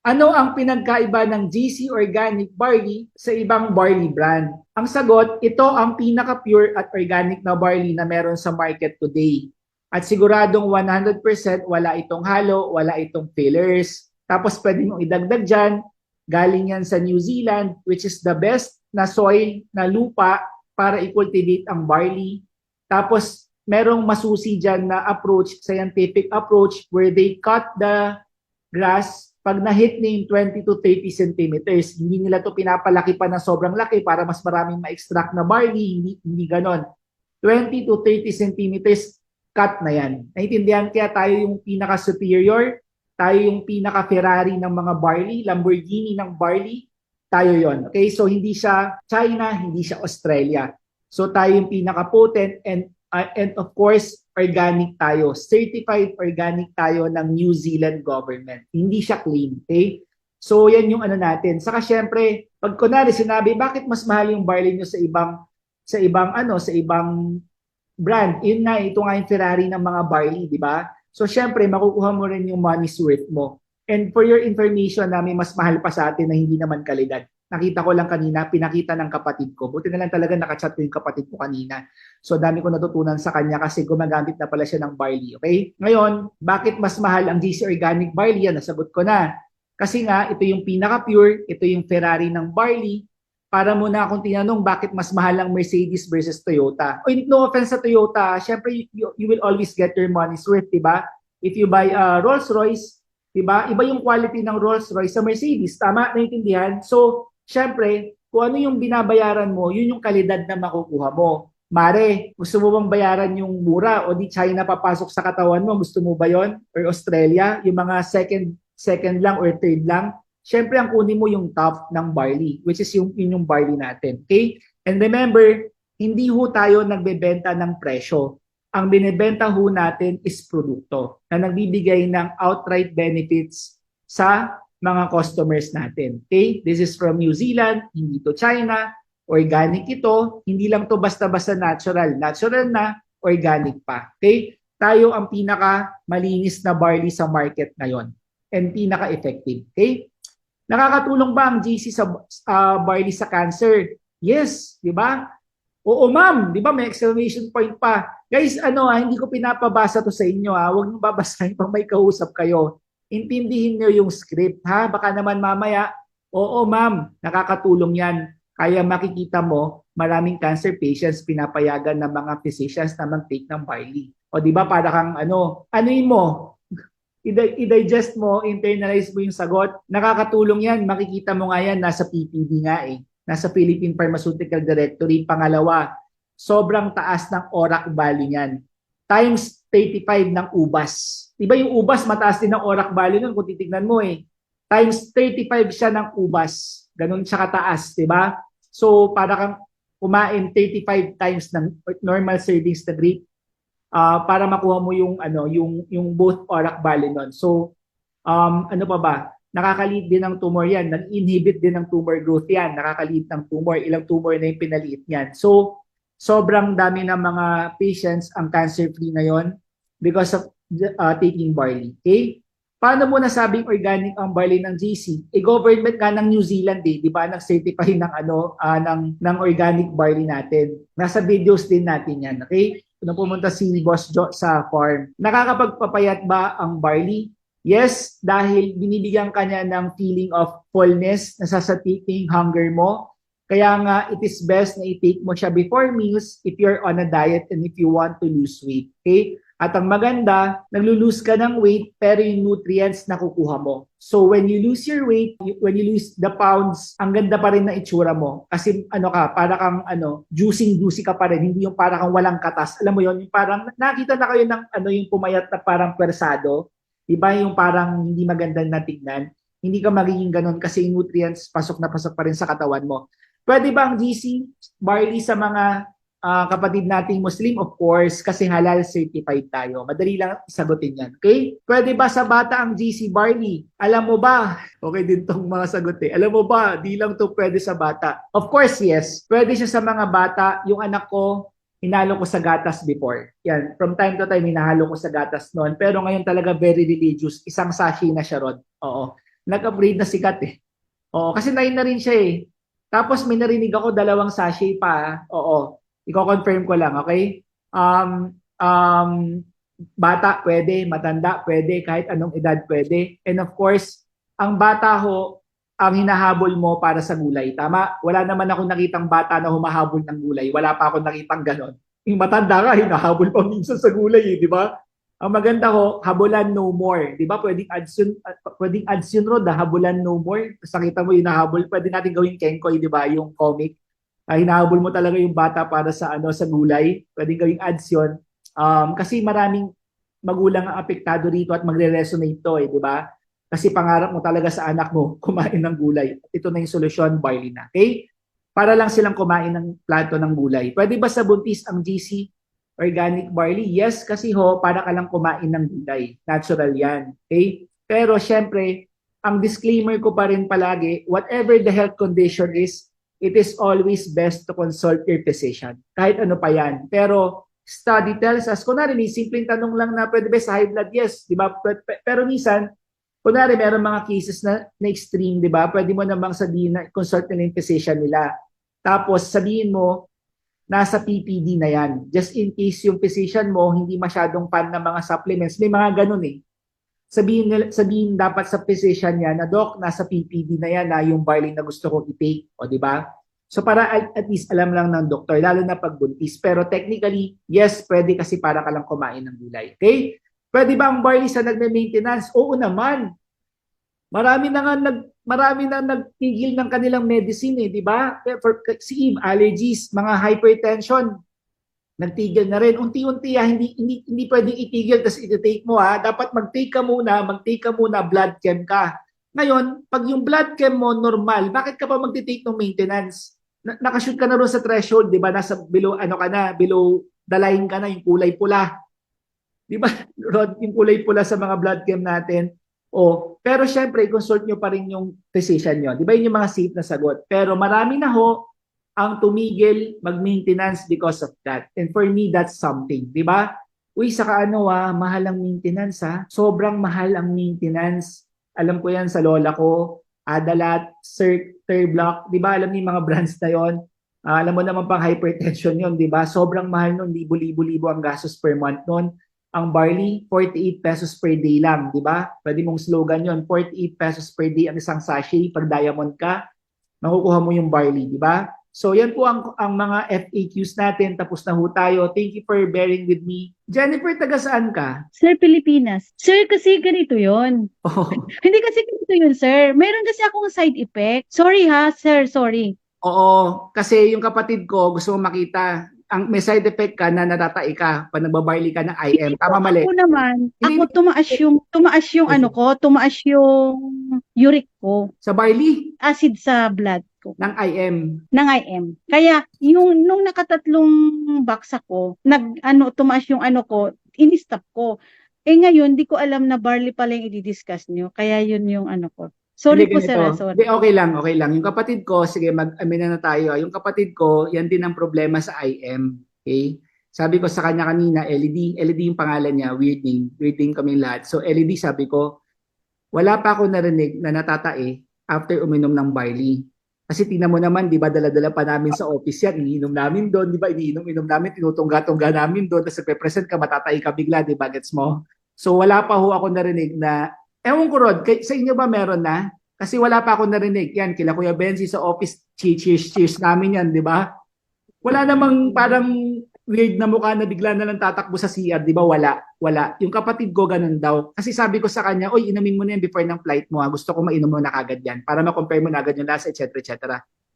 Ano ang pinagkaiba ng GC Organic Barley sa ibang barley brand? Ang sagot, ito ang pinaka-pure at organic na barley na meron sa market today. At siguradong 100% wala itong halo, wala itong fillers. Tapos pwede mong idagdag dyan, galing yan sa New Zealand, which is the best na soil, na lupa, para i-cultivate ang barley. Tapos, merong masusi dyan na approach, scientific approach, where they cut the grass pag na-hit na yung 20 to 30 centimeters. Hindi nila to pinapalaki pa na sobrang laki para mas maraming ma-extract na barley. Hindi ganon. 20 to 30 centimeters, cut na yan. Naintindihan, kaya tayo yung pinaka-superior, tayo yung pinaka-Ferrari ng mga barley, Lamborghini ng barley, tayo yon. Okay, so hindi siya China, hindi siya Australia. So tayo yung pinaka-potent and of course, organic tayo. Certified organic tayo ng New Zealand government. Hindi siya clean, okay? So yan yung ano natin. Saka syempre, pag kunwari sinabi, bakit mas mahal yung barley nyo sa ibang brand? Yun nga, ito nga yung Ferrari ng mga barley, di ba? So syempre, makukuha mo rin yung money's worth mo. And for your information, may mas mahal pa sa atin na hindi naman kalidad. Nakita ko lang kanina, pinakita ng kapatid ko. Buti na lang talaga nakachat ko yung kapatid ko kanina. So dami ko natutunan sa kanya kasi gumagamit na pala siya ng barley. Okay? Ngayon, bakit mas mahal ang GC Organic Barley? Yan, nasagot ko na. Kasi nga, ito yung pinaka-pure, ito yung Ferrari ng barley. Para muna akong tinanong, bakit mas mahal ang Mercedes versus Toyota? No offense sa Toyota, syempre you will always get your money's worth, diba? If you buy a Rolls-Royce, diba? Iba yung quality ng Rolls-Royce sa Mercedes. Tama? Naintindihan? So, syempre, kung ano yung binabayaran mo, yun yung kalidad na makukuha mo. Mare, gusto mo bang bayaran yung mura o di China papasok sa katawan mo? Gusto mo ba yon? Or Australia? Yung mga second lang or third lang? Syempre, ang kunin mo yung top ng barley, which is yung barley natin. Okay? And remember, hindi ho tayo nagbebenta ng presyo. Ang binibenta ho natin is produkto na nagbibigay ng outright benefits sa mga customers natin. Okay? This is from New Zealand, hindi to China, organic ito, hindi lang to basta-basta natural. Natural na, organic pa. Okay? Tayo ang pinaka malinis na barley sa market ngayon and pinaka-effective. Okay? Nakakatulong ba ang GC sa barley sa cancer? Yes, di ba? Oo, ma'am, di ba may exclamation point pa. Guys, hindi ko pinapabasa to sa inyo Huwag niyo babasahin pag may kausap kayo. Intindihin niyo yung script Baka naman mamaya, oo, ma'am, nakakatulong 'yan. Kaya makikita mo, maraming cancer patients pinapayagan ng mga physicians na mag-take ng barley. O di ba para kang anuin mo, i-digest mo, internalize mo yung sagot. Nakakatulong 'yan. Makikita mo nga 'yan nasa PPD nga Nasa Philippine Pharmaceutical Directory. Pangalawa, sobrang taas ng ORAC value niyan. Times 35 ng ubas. Diba yung ubas, mataas din ng ORAC value nun kung titignan mo Times 35 siya ng ubas. Ganun siya kataas, diba? So, para kang kumain 35 times ng normal servings na grape para makuha mo yung both ORAC value nun. So, ano pa ba? Nakakaliit din ng tumor yan. Nag-inhibit din ng tumor growth yan. Nakakaliit ng tumor. Ilang tumor na yung pinaliit yan. So, sobrang dami ng mga patients ang cancer-free ngayon because of taking barley. Okay? Paano mo nasabing organic ang barley ng GC? Government nga ng New Zealand di ba nag-certify ng organic barley natin. Nasa videos din natin yan. Okay? Kung pumunta si Boss Joe sa farm. Nakakapagpapayat ba ang barley? Yes, dahil binibigyan ka niya ng feeling of fullness, nasasatiking hunger mo. Kaya nga, it is best na i-take mo siya before meals if you're on a diet and if you want to lose weight. Okay? At ang maganda, naglo-lose ka ng weight pero yung nutrients nakukuha mo. So when you lose your weight, when you lose the pounds, ang ganda pa rin na itsura mo. Kasi para kang juicy ka pa rin. Hindi yung para kang walang katas. Alam mo yon, yung parang nakita na kayo ng yung pumayat na parang persado. Diba yung parang hindi maganda na tignan. Hindi ka magiging ganun kasi yung nutrients pasok na pasok pa rin sa katawan mo. Pwede ba ang GC barley sa mga kapatid nating Muslim? Of course, kasi halal certified tayo. Madali lang sagutin yan. Okay? Pwede ba sa bata ang GC barley? Alam mo ba? Okay din tong mga sagot Alam mo ba? Di lang to pwede sa bata. Of course, yes. Pwede siya sa mga bata. Yung anak ko, hinalo ko sa gatas before. Yan. From time to time, hinahalo ko sa gatas noon. Pero ngayon talaga very religious. Isang sachet na siya ron. Oo. Nag-upgrade na sikat Oo. Kasi 9 na rin siya Tapos may narinig ako 2 sachet pa. Oo. Iko-confirm ko lang, okay? Bata pwede, matanda pwede, kahit anong edad pwede. And of course, ang bata ang hinahabol mo para sa gulay. Tama? Wala naman ako nakitang bata na humahabol ng gulay. Wala pa ako nakitang ganon. Yung matanda ka, hinahabol pa minsan sa gulay, di ba? Ang maganda habulan no more. Di ba? Pwedeng ads yun, Rod, habulan no more. Tapos nakita mo yung nahabol. Pwede natin gawing Kenkoy, di ba? Yung comic. Hinahabol mo talaga yung bata para sa sa gulay. Pwedeng gawing ads yun. Kasi maraming magulang ang apektado rito at magre-resonate to, di ba? Kasi pangarap mo talaga sa anak mo kumain ng gulay. At ito na yung solusyon, barley na. Okay? Para lang silang kumain ng plato ng gulay. Pwede ba sa buntis ang GC organic barley? Yes, kasi para ka lang kumain ng gulay. Natural yan. Okay? Pero syempre, ang disclaimer ko pa rin palagi, whatever the health condition is, it is always best to consult your physician. Kahit ano pa yan. Pero study tells us, kunwari, simpleng tanong lang na pwede ba sa high blood? Yes, di ba? Pero minsan, kunwari, meron mga cases na extreme, di ba? Pwede mo namang sabihin na consult nila yung physician nila. Tapos sabihin mo, nasa PPD na yan. Just in case yung physician mo hindi masyadong fan ng mga supplements. May mga ganun Sabihin dapat sa physician niya na, Doc, nasa PPD na yan na yung barley na gusto kong i-take. O, di ba? So para at least alam lang ng doktor, lalo na pag buntis. Pero technically, yes, pwede kasi para ka lang kumain ng gulay. Okay? Pwede ba ang barley sa nagme-maintenance? Oo naman. Marami na nagtigil ng kanilang medicine di ba? For si allergies, mga hypertension, nagtigil na rin. Unti-unti hindi pwedeng itigil tapos i-take mo Dapat mag-take ka muna, blood chem ka. Ngayon, pag yung blood chem mo normal, bakit ka pa mag-take ng maintenance? Nakashoot ka na rin sa threshold, di ba? Nasa below below the line ka na, yung kulay pula. Di ba, Rod, yung kulay pula sa mga blood chem natin. Pero syempre, consult nyo pa rin yung physician nyo. Di ba yun yung mga safe na sagot? Pero marami na ho ang tumigil mag-maintenance because of that. And for me, that's something. Di ba? Uy, saka mahal ang maintenance ha. Sobrang mahal ang maintenance. Alam ko yan sa lola ko. Adalat, Circ, Terblock. Di ba? Alam niyo yung mga brands na yon. Alam mo naman pang hypertension yon, di ba? Sobrang mahal nun. Libo-libo ang gastos per month nun. Ang barley, 48 pesos per day lang, di ba? Pwede mong slogan yon, 48 pesos per day ang isang sachet. Pag diamond ka, makukuha mo yung barley, di ba? So yan po ang mga FAQs natin. Tapos na ho tayo. Thank you for bearing with me. Jennifer, taga saan ka? Sir, Pilipinas. Sir, kasi ganito yon. Oh, Hindi kasi ganito yun, sir. Meron kasi akong side effect. Sorry ha, sir, sorry. oo, kasi yung kapatid ko gusto mo makita. May side effect ka na natatai ka pag nagbabarley ka ng IM. Tama, mali? Ako naman, Hindi, ako tumaas yung ano ko, tumaas yung uric ko, Sa barley acid sa blood ko, ng IM. ng IM. Kaya, nung nakatatlong box ako, tumaas yung ano ko, in-stop ko. Ngayon, di ko alam na barley pala yung i-discuss nyo. Kaya yun yung ano ko. Sorry Hindi, po, sir, ganito. sorry. Hindi, okay lang, okay lang. Yung kapatid ko, sige, mag-amina na tayo. Yung kapatid ko, yan din ang problema sa IM. Okay? Sabi ko sa kanya kanina, LED yung pangalan niya, weird name kaming lahat. So LED, sabi ko, wala pa ako narinig na natatae after uminom ng barley. Kasi tingnan mo naman, di ba, dala-dala pa namin sa office yan, iniinom namin doon, di ba, iniinom namin, tinutungga-tungga namin doon, tapos present ka, matatae ka bigla, di ba, gets mo? So wala pa ho ako narinig na, ewan ko Rod, sa inyo ba meron na? Kasi wala pa ako narinig. Yan, kila Kuya Benzi sa office, cheers namin yan, di ba? Wala namang parang weird na mukha na bigla na lang tatakbo sa CR, di ba? Wala. Yung kapatid ko ganun daw. Kasi sabi ko sa kanya, oy, inumin mo na yan before ng flight mo. Gusto ko mainom mo na kagad yan para ma-compare mo na agad yung lasa, etc.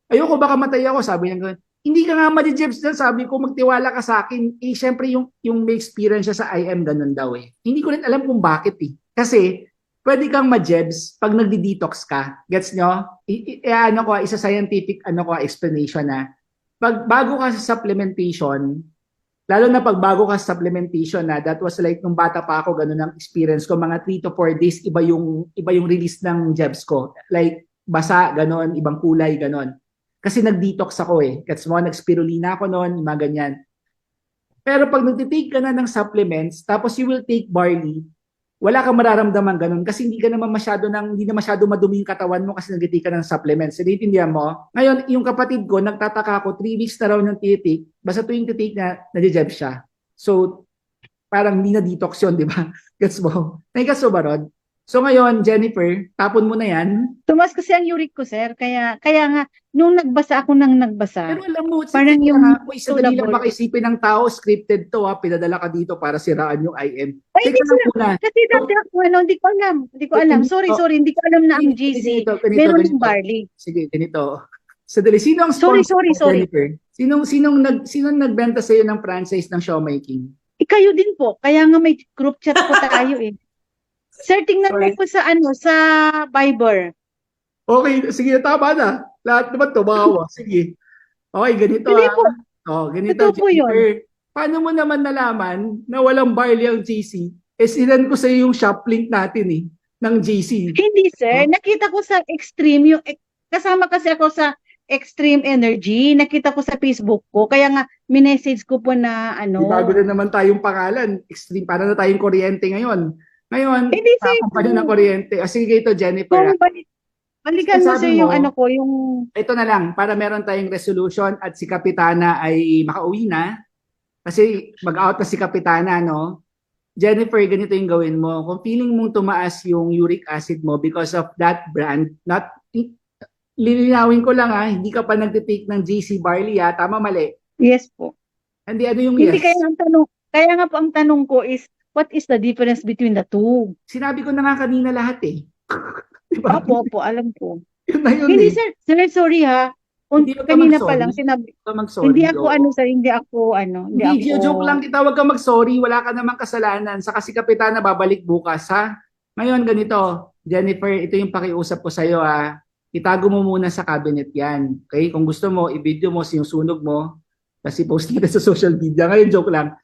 Ayoko baka matay ako, sabi niya ganun. Hindi ka nga ma-jebs dyan, sabi ko, magtiwala ka sa akin. Syempre yung may experience siya sa IM, ganun daw eh. Hindi ko rin alam kung bakit eh. Kasi, pwede kang ma-jebs pag nagdi-detox ka. Gets nyo? Isa scientific explanation na pag bago ka sa supplementation, lalo na pag bago ka sa supplementation na that was like nung bata pa ako, ganun ang experience ko, mga 3 to 4 days, iba yung release ng jebs ko. Like, basa, ganun, ibang kulay, ganun. Kasi nag-detox ako eh. Gets mo? Nag-spirulina ako noon, mga ganyan. Pero pag nagtitake ka na ng supplements, tapos you will take barley, wala kang mararamdaman ganun kasi hindi na masyado madumi yung katawan mo kasi nagtitake ka ng supplements. Naiintindihan mo? Ngayon, yung kapatid ko, nagtataka ako, 3 weeks na raw ng titake, basta tuwing titake na, nadijeb siya. So, parang hindi na detox yun, di ba? Gets mo? Naigas mo ba, Rod? So ngayon, Jennifer, tapon mo na yan. Tumaas kasi ang uric ko, sir. Kaya nga, nung nagbasa ako ng nagbasa, Pero alam mo, parang yung sadali lang baka isipin ng tao, scripted to pinadala ka dito para siraan yung IM. Ay, Teka hindi, lang sir. muna. Kasi dati ako, hindi ko alam. Hindi ko alam. Sorry, hindi ko alam na ang GC. Meron ng barley. Sige, ganito. Sadali, sino ang Sorry. Jennifer? Sinong nagbenta sa'yo ng franchise ng showmaking? Kayo din po. Kaya nga may group chat po tayo eh. Sir, tingnan mo po sa Viber. Okay, sige, tama na. Lahat naman tumawa. Sige. Okay, ganito Hindi po. Ganito, Totoo po Jennifer. Paano mo naman nalaman na walang barley ang GC? Sinan ko sa yung shop link natin ng GC. Hindi, sir. Nakita ko sa Extreme, kasama kasi ako sa Extreme Energy. Nakita ko sa Facebook ko. Kaya nga, minessage ko po na Bago na naman tayong pangalan. Extreme, para na tayong kuryente ngayon. Ngayon, Hindi, sir. kampanya ng kuryente. Sige ito, Jennifer. Kung balikan mo, sir, yung yung... Ito na lang, para meron tayong resolution at si Kapitana ay makauwi na. Kasi mag-out na si Kapitana, no? Jennifer, ganito yung gawin mo. Kung feeling mong tumaas yung uric acid mo because of that brand, lilinawin ko lang hindi ka pa nagtitake ng GC barley tama, mali? Yes po. Hindi, ano yung Hindi, yes? kaya nga po ang tanong ko is, what is the difference between the two? Sinabi ko na nga kanina lahat Diba? Opo, alam ko. Yun na yun Hindi, sir, sorry ha. Hindi ka Kanina mag-sorry. pa lang sinabi, Mag-sorry, hindi ako sir, hindi ako. Hindi, joke lang kita, wag ka mag-sorry, wala ka namang kasalanan. Saka si Kapitana babalik bukas, ha? Ngayon, ganito, Jennifer, ito yung pakiusap ko sa'yo, Itago mo muna sa cabinet yan. Okay? Kung gusto mo, i-video mo, yung sunog mo, kasi post natin sa social media. Ngayon, joke lang.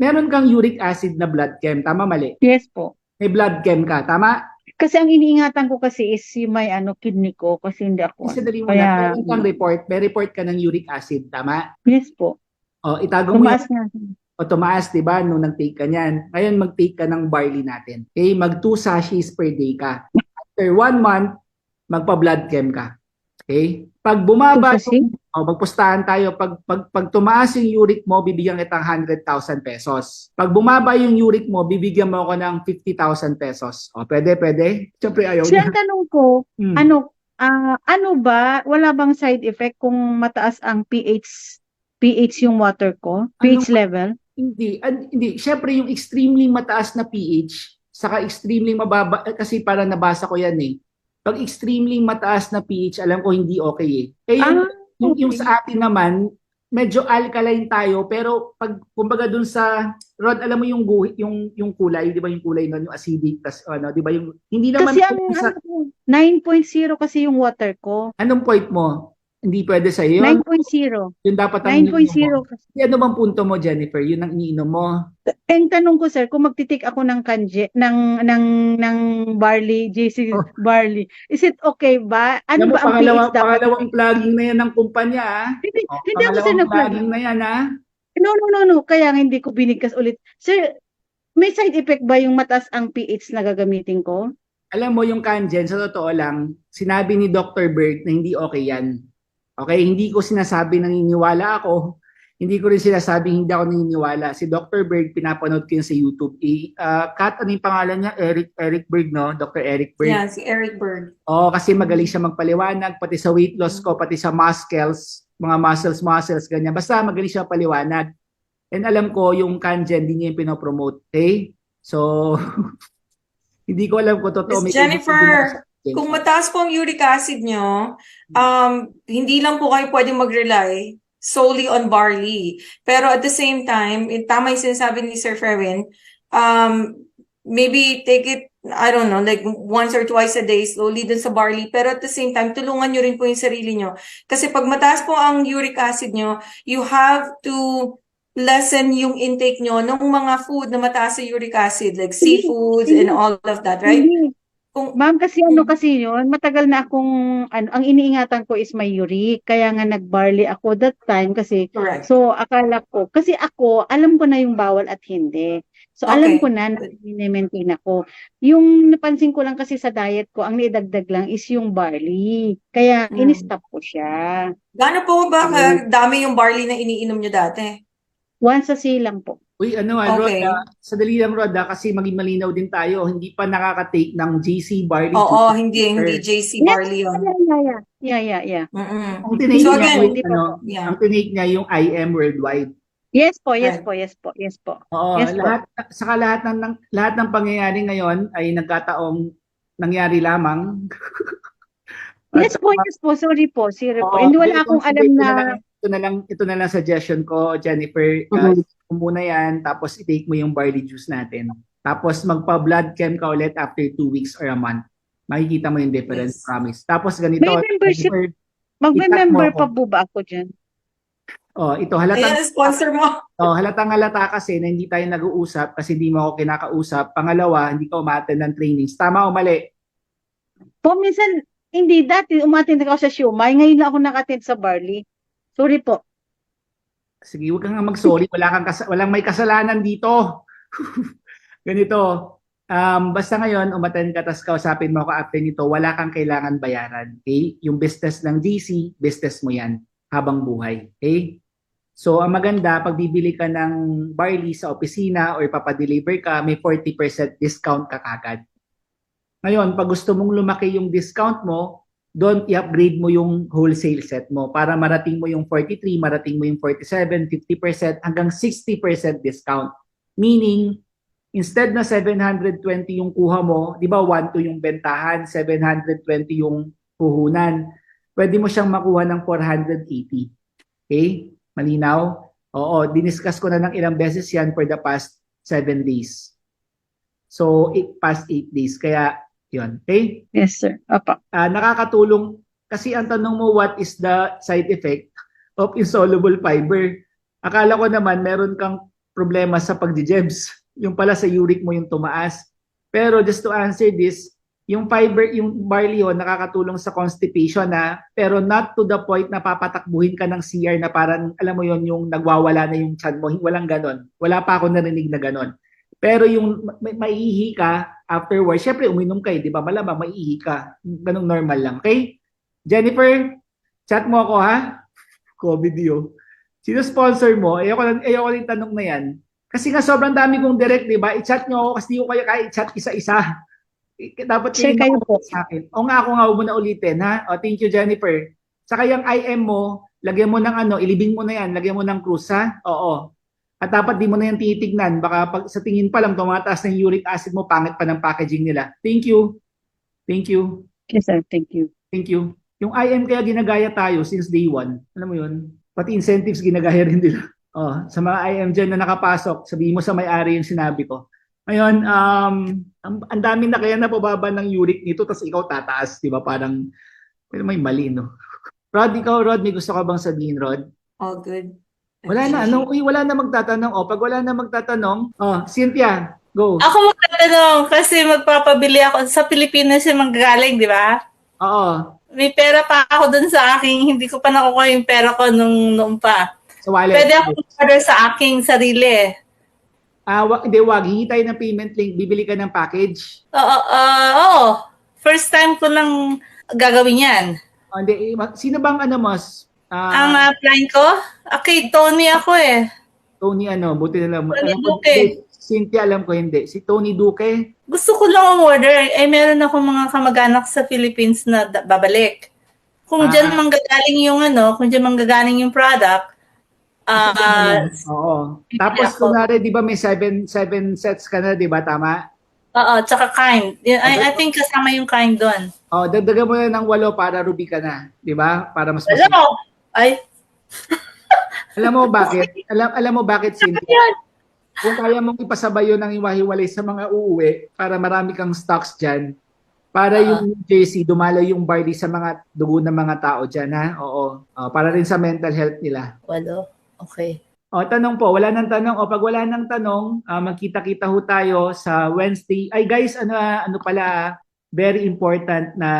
Meron kang uric acid na blood chem, tama, mali? Yes po. May blood chem ka, tama? Kasi ang iniingatan ko kasi is yung may kidney ko kasi hindi ako. Kasi dali mo Kaya, na, meron kang report, may report ka ng uric acid, tama? yes po. O, itago mo Tumaas nga. o tumaas, di ba, nung nag-take ka niyan. Ngayon, mag-take ka ng barley natin. Okay, mag 2 sachets per day ka. After 1 month, magpa-blood chem ka. Okay? Pag bumaba, Kasi, magpustahan tayo. Pag tumaas yung uric mo, bibigyan kitang 100,000 pesos. Pag bumaba yung uric mo, bibigyan mo ako ng 50,000 pesos. O, pwede? Siyempre ayaw so niya. ang tanong ko, Hmm. ano ba, wala bang side effect kung mataas ang pH yung water ko? pH level? Hindi. Siyempre, yung extremely mataas na pH, saka extremely mababa, kasi para nabasa ko yan eh. Pag extremely mataas na pH, alam ko hindi okay eh. Yung Okay. sa atin naman, medyo alkaline tayo, pero pag kumbaga dun sa Rod, alam mo yung yung kulay, 'di ba yung kulay nun, yung acidic, tas 'di ba yung hindi naman Kasi ang sa 9.0 kasi yung water ko. anong point mo? Hindi pwede sa iyo. 9.0. Yun dapat ang iniinom mo. 9.0 kasi. Ano bang punto mo, Jennifer? Yun ang iniinom mo. Ang tanong ko sir, kung magtitik ako ng ng barley, JC Oh. barley, is it okay ba? Alam Ano mo, ba ang pH dapat? pangalawang plugging na yan ng kumpanya, ah. Hindi, Oh, hindi ako sir pangalawang nag-plug. plugging na yan, ah. No. Kaya nga hindi ko binigkas ulit. Sir, may side effect ba yung mataas ang pH na gagamitin ko? Alam mo, yung Kangen, sa totoo lang, sinabi ni Dr. Berg na hindi okay yan. Okay? Hindi ko sinasabi naniniwala ako. Hindi ko rin sinasabing hindi ako naniniwala. Si Dr. Berg, pinapanood ko yun sa YouTube. Kat, ano yung pangalan niya? Eric Berg, no? Dr. Eric Berg. Yeah, si Eric Berg. Oo, kasi magaling siya magpaliwanag, pati sa weight loss ko, pati sa muscles, mga muscles, ganyan. Basta magaling siya paliwanag. And alam ko, yung Kangen, hindi niya yung pinopromote. Okay? So, hindi ko alam kung totoo. Miss may Jennifer, kaibigan sa Kangen. kung mataas po ang uric acid nyo, hindi lang po kayo pwedeng mag-rely solely on barley. Pero at the same time, tama yung sinasabi ni Sir Ferwin, maybe take it, I don't know, like once or twice a day, slowly dun sa barley. Pero at the same time, tulungan nyo rin po yung sarili nyo. Kasi pag mataas po ang uric acid nyo, you have to lessen yung intake nyo ng mga food na mataas sa uric acid, like seafoods and all of that, right? Hindi. Kung, Ma'am, kasi kasi yun, matagal na akong, ang iniingatan ko is may uric. Kaya nga nag-barley ako that time kasi, correct. so akala ko, kasi ako, alam ko na yung bawal at hindi. So alam Okay. ko na maintain ako. Yung napansin ko lang kasi sa diet ko, ang naidagdag lang is yung barley. Kaya in-stop ko siya. Gaano po ba dami yung barley na iniinom nyo dati? Once a day lang po. Uy, Okay. Rod, sadali lang, Rod, kasi maging malinaw din tayo. Hindi pa nakaka-take ng GC barley. Oo, juice. hindi JC barley yun. Yeah. Mm-mm. Ang tinake So niya, again, hindi pa po. Yeah. ang tinake niya yung IM worldwide. Yes po. Oo, Yes po. lahat ng pangyayari ngayon ay nagkataong nangyari lamang. Yes po. Sorry po. Oo, Hindi wala akong alam na. Ito na lang suggestion ko, Jennifer. Ito muna yan, tapos i-take mo yung barley juice natin. Tapos magpa-blood chem ka ulit after 2 weeks or a month. Makikita mo yung difference, Yes. promise. Tapos ganito, May membership. Jennifer, Magme-member Itat mo pa ako. po ba ako dyan? ito Ayan, sponsor mo. halatang-halata kasi na hindi tayo nag-uusap kasi hindi mo ako kinakausap. Pangalawa, hindi ka umattend ng trainings. Tama o mali? Po, minsan, hindi. Dati, umattend ako sa siomay. Ngayon lang ako nakattend sa barley. Sorry po. Sige, huwag kang mag-sorry. Walang may kasalanan dito. Ganito. Basta ngayon, umattend ka, tas kausapin mo ako after nito, wala kang kailangan bayaran. Okay? Yung business ng GC, business mo yan habang buhay. Okay? So, ang maganda, pag bibili ka ng barley sa opisina or papadeliver ka, may 40% discount ka kagad. Ngayon, pag gusto mong lumaki yung discount mo, doon i-upgrade mo yung wholesale set mo para marating mo yung 43, marating mo yung 47, 50% hanggang 60% discount. Meaning, instead na 720 yung kuha mo, di ba 1-2 yung bentahan, 720 yung puhunan, pwede mo siyang makuha ng 480. Okay? Malinaw? Oo, diniscuss ko na ng ilang beses yan for the past 7 days. So, past 8 days. Kaya, yun. Okay? Yes, sir. Apa. Nakakatulong kasi ang tanong mo, what is the side effect of insoluble fiber? Akala ko naman meron kang problema sa pagdi-jebs. Yung pala sa uric mo yung tumaas. Pero just to answer this, yung fiber, yung barley yun, nakakatulong sa constipation na, pero not to the point na papatakbuhin ka ng CR na parang, alam mo yon yung nagwawala na yung tiyan mo. Walang ganon. Wala pa ako narinig na ganon. Pero yung maiihi ka afterwards, syempre uminom ka, di ba? Malamang maiihi ka. Ganong normal lang. Okay? Jennifer, chat mo ako ha? COVID yun. Sino sponsor mo? Ayoko lang tanong na yan. Kasi nga sobrang dami kong direct, di ba? I-chat nyo ako kasi di ko kayo kaya i-chat isa-isa. Dapat Share kayo po. sa akin. O nga, ako nga, huwag mo na ulitin, ha? O, thank you, Jennifer. Saka yung IM mo, lagyan mo ng ano, ilibing mo na yan, lagyan mo ng cruise, ha? Oo. At dapat di mo na yan titignan. Baka pag, sa tingin pa lang, tumataas ng uric acid mo, pangit pa ng packaging nila. Thank you. Thank you. Yes, sir. Thank you. Thank you. Yung IM kaya ginagaya tayo since day one. Alam mo yun? Pati incentives ginagaya rin nila. Oh, sa mga IM dyan na nakapasok, sabihin mo sa may-ari yung sinabi ko. Ngayon, ang dami na kaya napababa ng uric nito, tapos ikaw tataas, di ba? Parang, pero may mali, no? Rod, may gusto ka bang sabihin, Rod? All good. Wala na, ano? Uy, wala na magtatanong. O, pag wala na magtatanong, Cynthia, go. Ako magtatanong kasi magpapabili ako sa Pilipinas yung manggagaling, di ba? Oo, May pera pa ako dun sa aking, hindi ko pa nakukuha yung pera ko noong pa. sa wallet. Pwede ako order sa aking sarili. Hindi, wag. Hingi tayo ng payment link. Bibili ka ng package. Oo. First time ko lang gagawin yan. Hindi, sino bang ano mas? Ang applying ko? Kay Tony ako eh. Tony ano, buti na lang. Tony Alam ko, Duque. hindi. Cynthia, alam ko hindi. Si Tony Duque. Gusto ko lang umorder. Meron akong mga kamag-anak sa Philippines na babalik. Kung dyan manggagaling yung kung dyan manggagaling yung product, Oo. Tapos ako. kunwari, di ba may seven sets ka na, di ba? Tama? tsaka kind. I think kasama yung kind doon. Oh, dagdagan mo na ng 8 para ruby ka na, di ba? Para mas Hello? Ay, Alam mo bakit? Alam mo bakit, Cynthia? Kung kaya mong ipasabay yun ng iwahiwalay sa mga uuwi para marami kang stocks dyan, para yung JC, dumaloy yung barley sa mga dugo ng mga tao dyan, ha? Oo. Para rin sa mental health nila. walo. Okay. Tanong po, wala nang tanong. Pag wala nang tanong, magkita-kita ho tayo sa Wednesday. Ay guys, ano pala, very important na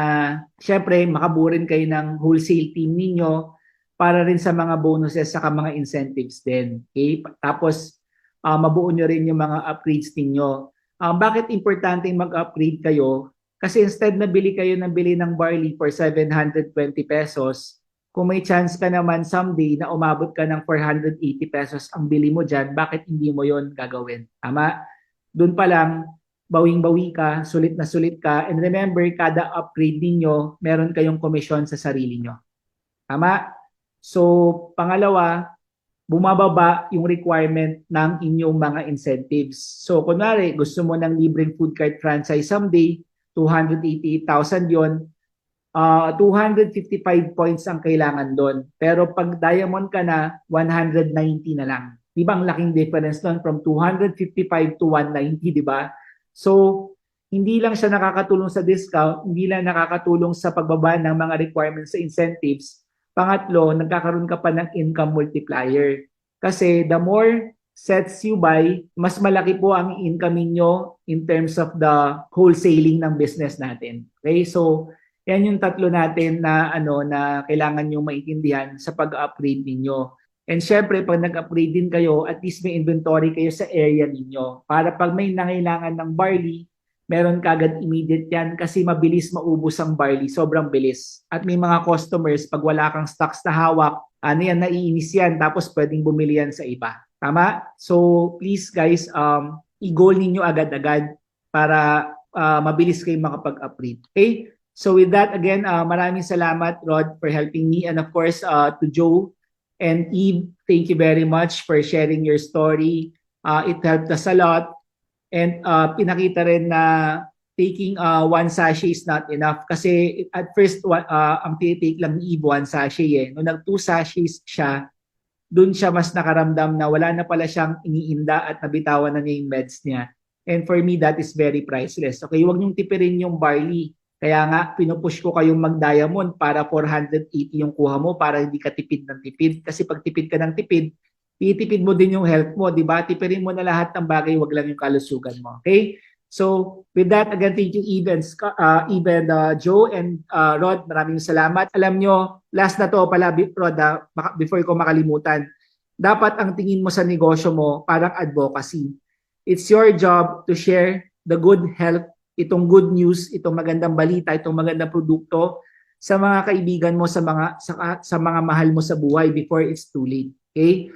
syempre makaburin kayo ng wholesale team ninyo para rin sa mga bonuses saka mga incentives din. Okay? Tapos mabuo nyo rin yung mga upgrades ninyo. Bakit importante mag-upgrade kayo? Kasi instead na bili kayo ng barley for 720 pesos, kung may chance ka naman someday na umabot ka ng 480 pesos ang bili mo dyan, bakit hindi mo yon gagawin? Tama? Doon pa lang, bawing-bawi ka, sulit na sulit ka, and remember, kada upgrade ninyo, meron kayong komisyon sa sarili nyo. Tama? So, pangalawa, bumababa yung requirement ng inyong mga incentives. So, kunwari, gusto mo ng libreng food cart franchise someday, 288,000 yon, 255 points ang kailangan doon. Pero pag diamond ka na, 190 na lang. Di ba ang laking difference doon from 255 to 190, di ba? So, hindi lang siya nakakatulong sa discount, hindi lang nakakatulong sa pagbaba ng mga requirements sa incentives. Pangatlo, nagkakaroon ka pa ng income multiplier. Kasi the more sets you buy, mas malaki po ang income niyo in terms of the wholesaling ng business natin. Okay? So, yan yung tatlo natin na na kailangan nyo maintindihan sa pag-upgrade ninyo. And syempre, pag nag-upgrade din kayo, at least may inventory kayo sa area ninyo. Para pag may nangailangan ng barley, meron kagad immediate yan kasi mabilis maubos ang barley. Sobrang bilis. At may mga customers, pag wala kang stocks na hawak, naiinis yan. Tapos pwedeng bumili yan sa iba. Tama? So, please guys, i-goal ninyo agad-agad para mabilis kayo makapag-upgrade. Okay? So with that, again, maraming salamat, Rod, for helping me. And of course, to Joe and Eve, thank you very much for sharing your story. It helped us a lot. And pinakita rin na taking one sachet is not enough. Kasi at first, ang tinitake lang ni Eve, one sachet eh. Nung nag-2 sachets siya, dun siya mas nakaramdam na wala na pala siyang iniinda at nabitawan na niya yung meds niya. And for me, that is very priceless. Okay, huwag niyong tipirin yung barley. Kaya nga, pinupush ko kayong mag-diamond para 480 yung kuha mo para hindi ka tipid ng tipid. Kasi pag tipid ka ng tipid, titipid mo din yung health mo, di ba? Tipirin mo na lahat ng bagay, wag lang yung kalusugan mo. Okay? So with that, again, thank you Even, Joe and Rod, maraming salamat. Alam nyo, last na to pala, Rod, before ko makalimutan, dapat ang tingin mo sa negosyo mo parang advocacy. It's your job to share the good health, itong good news, itong magandang balita, itong magandang produkto sa mga kaibigan mo, sa mga mahal mo sa buhay before it's too late. Okay?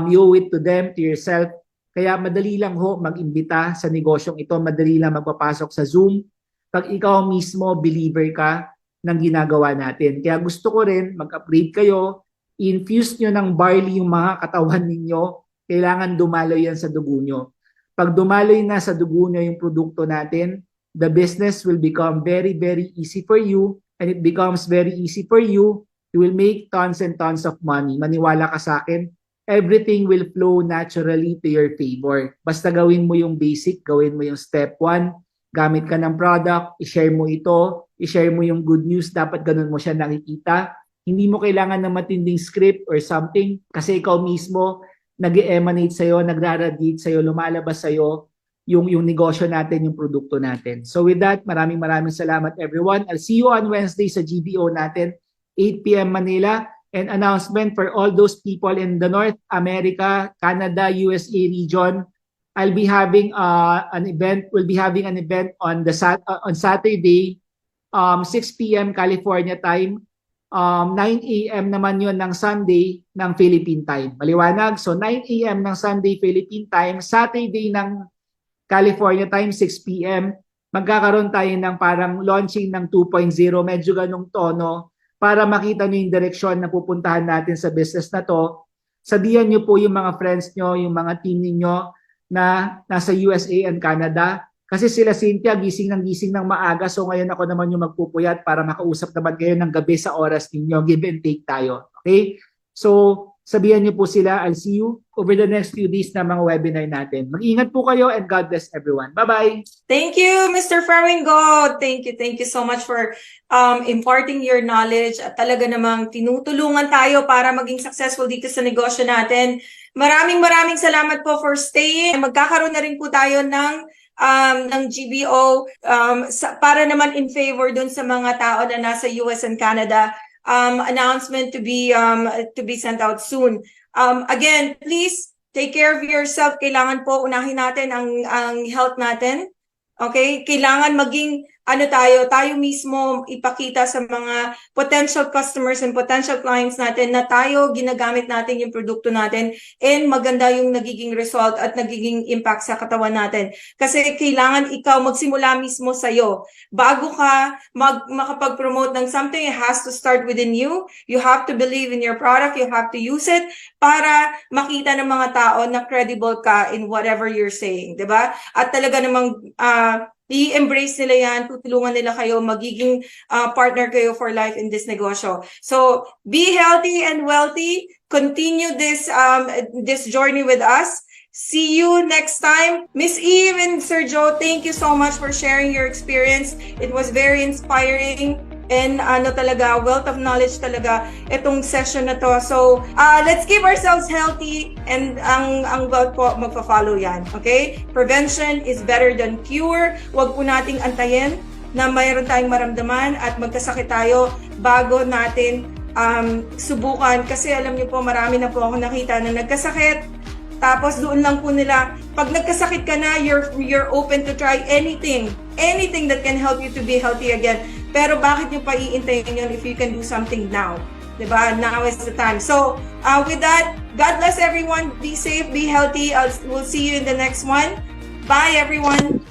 You owe it to them, to yourself. Kaya madali lang ho mag-imbita sa negosyong ito, madali lang magpapasok sa Zoom pag ikaw mismo believer ka ng ginagawa natin. Kaya gusto ko rin mag-upgrade kayo, infuse nyo ng barley yung mga katawan ninyo, kailangan dumaloy yan sa dugo nyo. Pag dumaloy na sa dugo nyo yung produkto natin, the business will become very, very easy for you, and it becomes very easy for you. You will make tons and tons of money. Maniwala ka sa akin, everything will flow naturally to your favor. Basta gawin mo yung basic, gawin mo yung step 1, gamit ka ng product, i-share mo ito, i-share mo yung good news, dapat ganun mo siya nakikita. Hindi mo kailangan ng matinding script or something kasi ikaw mismo nag-emanate sa'yo, nagraradiate sa'yo, lumalabas sa'yo yung negosyo natin, yung produkto natin. So with that, maraming salamat everyone. I'll see you on Wednesday sa GBO natin, 8 p.m. Manila. And announcement for all those people in the North America, Canada, USA region. I'll be having an event. We'll be having an event on Saturday, 6 p.m. California time, 9 a.m. naman yon ng Sunday ng Philippine time. Maliwanag? So 9 a.m. ng Sunday Philippine time, Saturday ng California time, 6 p.m. Magkakaroon tayo ng parang launching ng 2.0, medyo ganong tono, para makita nyo yung direksyon na pupuntahan natin sa business na to. Sabihan nyo po yung mga friends nyo, yung mga team ninyo na nasa USA and Canada. Kasi sila Cynthia, gising ng maaga. So ngayon ako naman yung magpupuyat para makausap naman kayo ng gabi sa oras ninyo. Give and take tayo. Okay? So sabihan nyo po sila. I'll see you over the next few days na mga webinar natin. Mag-ingat po kayo and God bless everyone. Bye-bye! Thank you, Mr. Faringo. Thank you so much for imparting your knowledge. At talaga namang tinutulungan tayo para maging successful dito sa negosyo natin. Maraming salamat po for staying. Magkakaroon na rin po tayo ng GBO para naman in favor dun sa mga tao na nasa US and Canada. Announcement to be sent out soon. Again, please take care of yourself. Kailangan po unahin natin ang health natin. Okay? Kailangan maging tayo mismo ipakita sa mga potential customers and potential clients natin na tayo ginagamit natin yung produkto natin and maganda yung nagiging result at nagiging impact sa katawan natin. Kasi kailangan ikaw magsimula mismo sa'yo. Bago ka makapag-promote ng something, it has to start within you. You have to believe in your product. You have to use it para makita ng mga tao na credible ka in whatever you're saying. Diba? At talaga namang i-embrace nila yan, tutulungan nila kayo, magiging partner kayo for life in this negosyo. So, be healthy and wealthy. Continue this journey with us. See you next time. Miss Eve and Sir Joe, thank you so much for sharing your experience. It was very inspiring. And talaga, wealth of knowledge talaga itong session na to. So, let's keep ourselves healthy and ang wealth po magpa-follow yan. Okay? Prevention is better than cure. Huwag po nating antayin na mayroon tayong maramdaman at magkasakit tayo bago natin subukan. Kasi alam niyo po, marami na po ako nakita na nagkasakit. Tapos doon lang po nila, pag nagkasakit ka na, you're open to try anything that can help you to be healthy again. Pero bakit nyo pa iintayin yun if you can do something now? Diba? Now is the time. So, with that, God bless everyone. Be safe, be healthy. We'll see you in the next one. Bye, everyone.